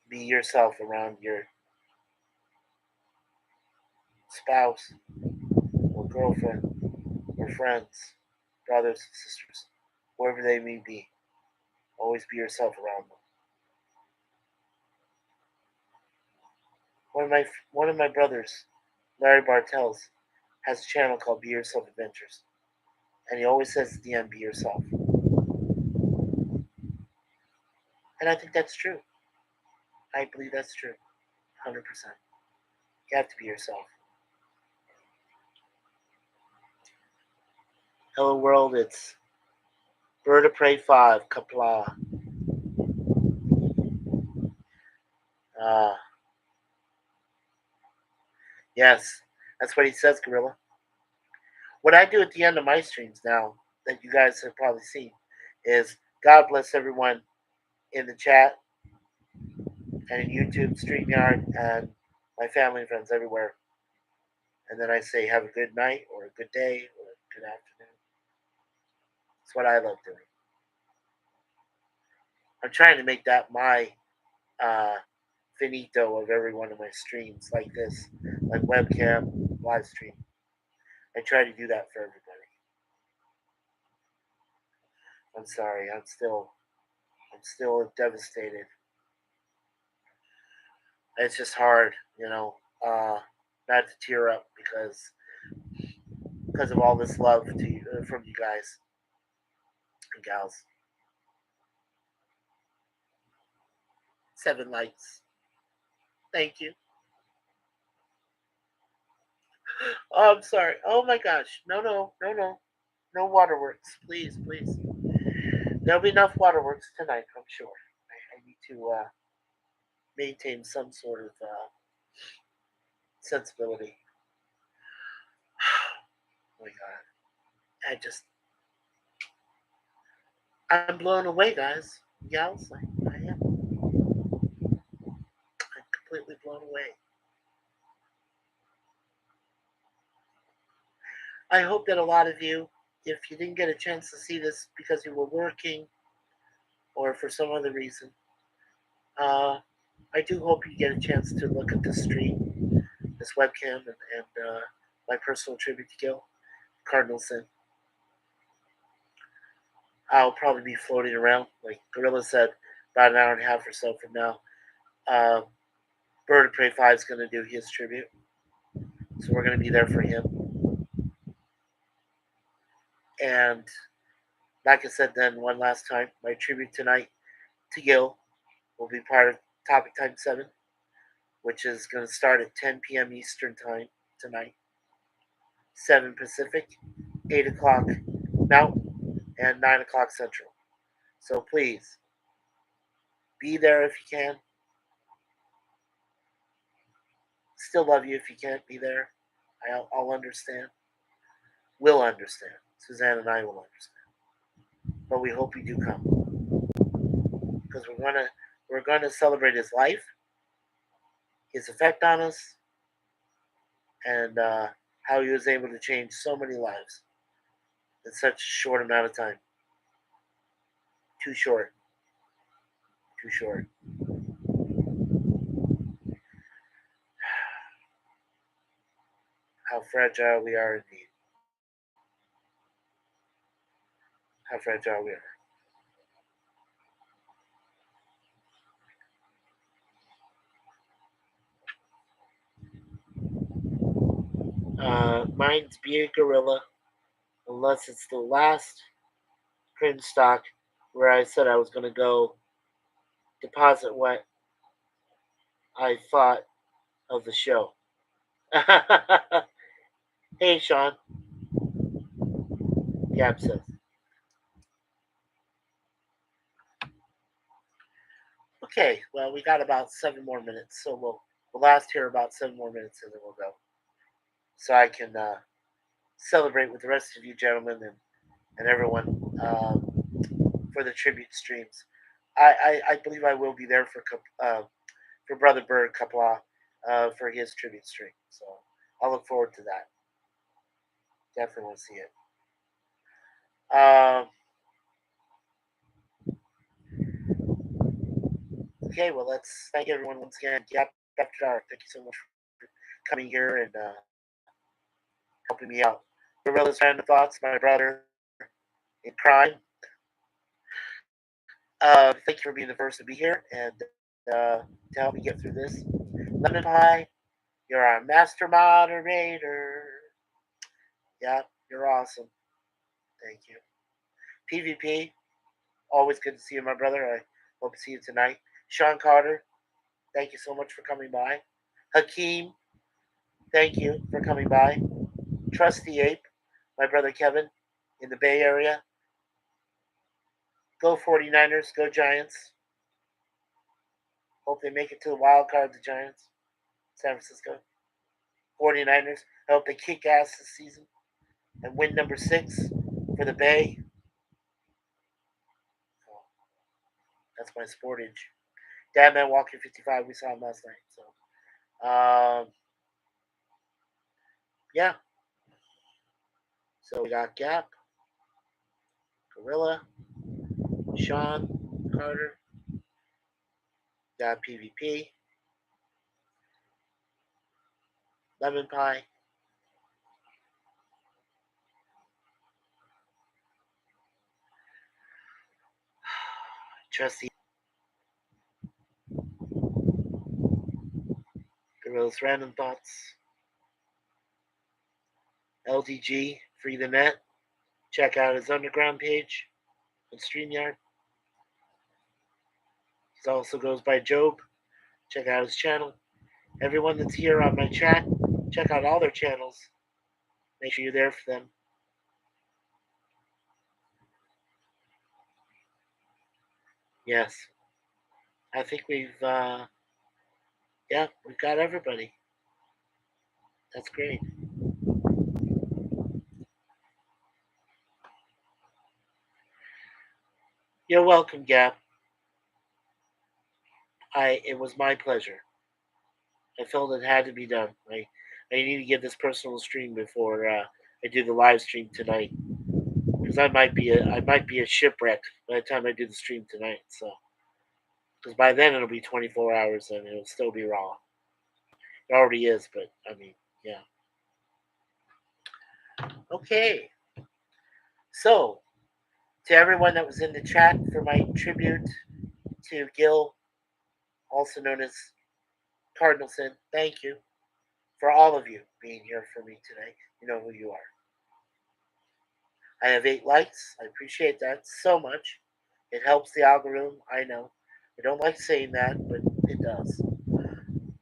be yourself around your spouse or girlfriend or friends, brothers and sisters, wherever they may be. Always be yourself around them. One of my brothers, Larry Bartels, has a channel called Be Yourself Adventures, and he always says at the end, "Be yourself," and I think that's true. I believe that's true, 100%. You have to be yourself. Hello world, it's Bird of Prey 5, Kapla. Ah, Yes, that's what he says, Gorilla. What I do at the end of my streams now, that you guys have probably seen, is God bless everyone in the chat and in YouTube, StreamYard, and my family and friends everywhere. And then I say, have a good night, or a good day, or a good afternoon. It's what I love doing. I'm trying to make that my uh, finito of every one of my streams, like this, like webcam, live stream. I try to do that for everybody. I'm sorry, I'm still devastated. It's just hard, not to tear up because of all this love to you, from you guys and gals. 7 likes, thank you. Oh, I'm sorry. Oh my gosh, no, no, no, no, no waterworks, please, please. There'll be enough waterworks tonight, I'm sure. I need to maintain some sort of sensibility. Oh my god, I just I'm blown away, guys, gals. I am. I'm completely blown away. I hope that a lot of you, if you didn't get a chance to see this because you were working or for some other reason, uh, I do hope you get a chance to look at this stream, this webcam, and my personal tribute to Gil Cardinal Sin. I'll probably be floating around, like Gorilla said, about an hour and a half or so from now. Uh, Bird of Prey 5 is going to do his tribute, so we're going to be there for him. And like I said, then one last time, my tribute tonight to Gil will be part of Topic Time 7, which is going to start at 10 p.m. Eastern Time tonight, 7 Pacific, 8 o'clock Mountain, and 9 o'clock Central. So please be there if you can. Still love you if you can't be there. I'll understand. We'll understand. Suzanne and I will understand. But we hope you do come because we're gonna celebrate his life, his effect on us, and how he was able to change so many lives in such a short amount of time. Too short. Too short. How fragile we are indeed. How fragile we are. Mine's be a gorilla, unless it's the last print stock where I said I was going to go deposit what I thought of the show. Hey, Sean. Gab says. Okay, well, we got about 7 more minutes, so we'll last here about 7 more minutes and then we'll go. So I can celebrate with the rest of you gentlemen and everyone for the tribute streams. I believe I will be there for Brother Bird Kapla for his tribute stream. So I'll look forward to that. Definitely want to see it. Okay, well, let's thank everyone once again. Yep, After Dark, thank you so much for coming here and helping me out. Gorilla's Random Thoughts, my brother in crime. Thank you for being the first to be here and to help me get through this. Lemon Pie, you're our master moderator. Yeah, you're awesome. Thank you. PvP, always good to see you, my brother. I hope to see you tonight. Sean Carter, thank you so much for coming by. Hakeem, thank you for coming by. Trusty Ape, my brother Kevin in the Bay Area. Go 49ers, go Giants. Hope they make it to the wild card, the Giants. San Francisco. 49ers. I hope they kick ass this season and win number 6 for the Bay. So that's my sportage. Dadman Walker 55. We saw him last night. So yeah. So we got Gap, Gorilla, Sean, Carter, got PvP, Lemon Pie, Trusty, Gorilla's Random Thoughts, LDG, Free the Net. Check out his underground page on StreamYard. He also goes by Job. Check out his channel. Everyone that's here on my chat, check out all their channels. Make sure you're there for them. Yes. I think we've got everybody. That's great. You're welcome, Gap. It was my pleasure. I felt it had to be done. I need to get this personal stream before I do the live stream tonight, because I might be a shipwreck by the time I do the stream tonight. So because by then it'll be 24 hours and it'll still be raw. It already is, but I mean, yeah. Okay. So to everyone that was in the chat for my tribute to Gil, also known as Cardinal Sin, thank you for all of you being here for me today. You know who you are. I have 8 likes. I appreciate that so much. It helps the algorithm. I know. I don't like saying that, but it does.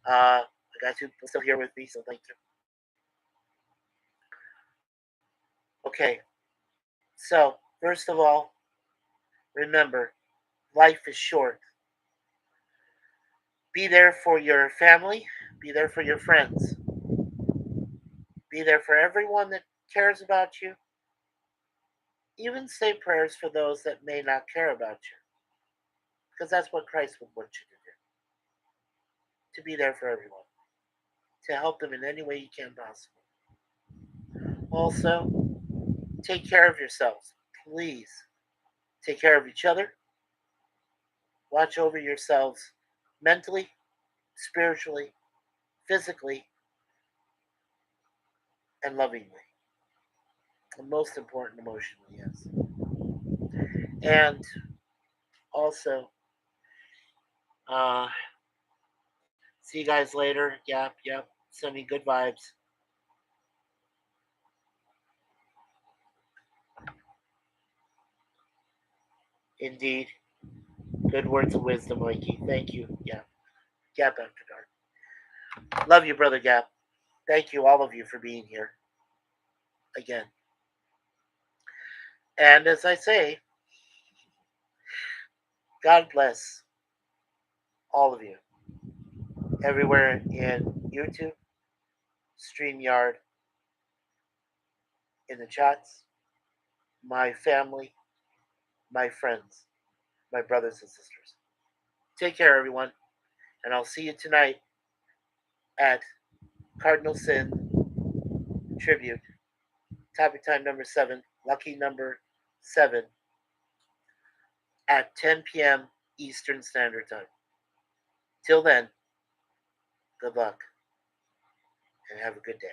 I got you still here with me, so thank you. Okay. So, first of all, remember, life is short. Be there for your family. Be there for your friends. Be there for everyone that cares about you. Even say prayers for those that may not care about you. Because that's what Christ would want you to do. To be there for everyone. To help them in any way you can possible. Also, take care of yourselves. Please take care of each other. Watch over yourselves mentally, spiritually, physically, and lovingly. And most important, emotionally, yes. And also, see you guys later. Yep. Sending good vibes. Indeed. Good words of wisdom, Mikey. Thank you. Yeah. Gap After Dark. Love you, Brother Gap. Thank you, all of you, for being here again. And as I say, God bless all of you. Everywhere in YouTube, StreamYard, in the chats, my family, my friends, my brothers and sisters. Take care, everyone. And I'll see you tonight at Cardinal Sin Tribute. Topic time number 7, lucky number 7, at 10 p.m. Eastern Standard Time. Till then, good luck and have a good day.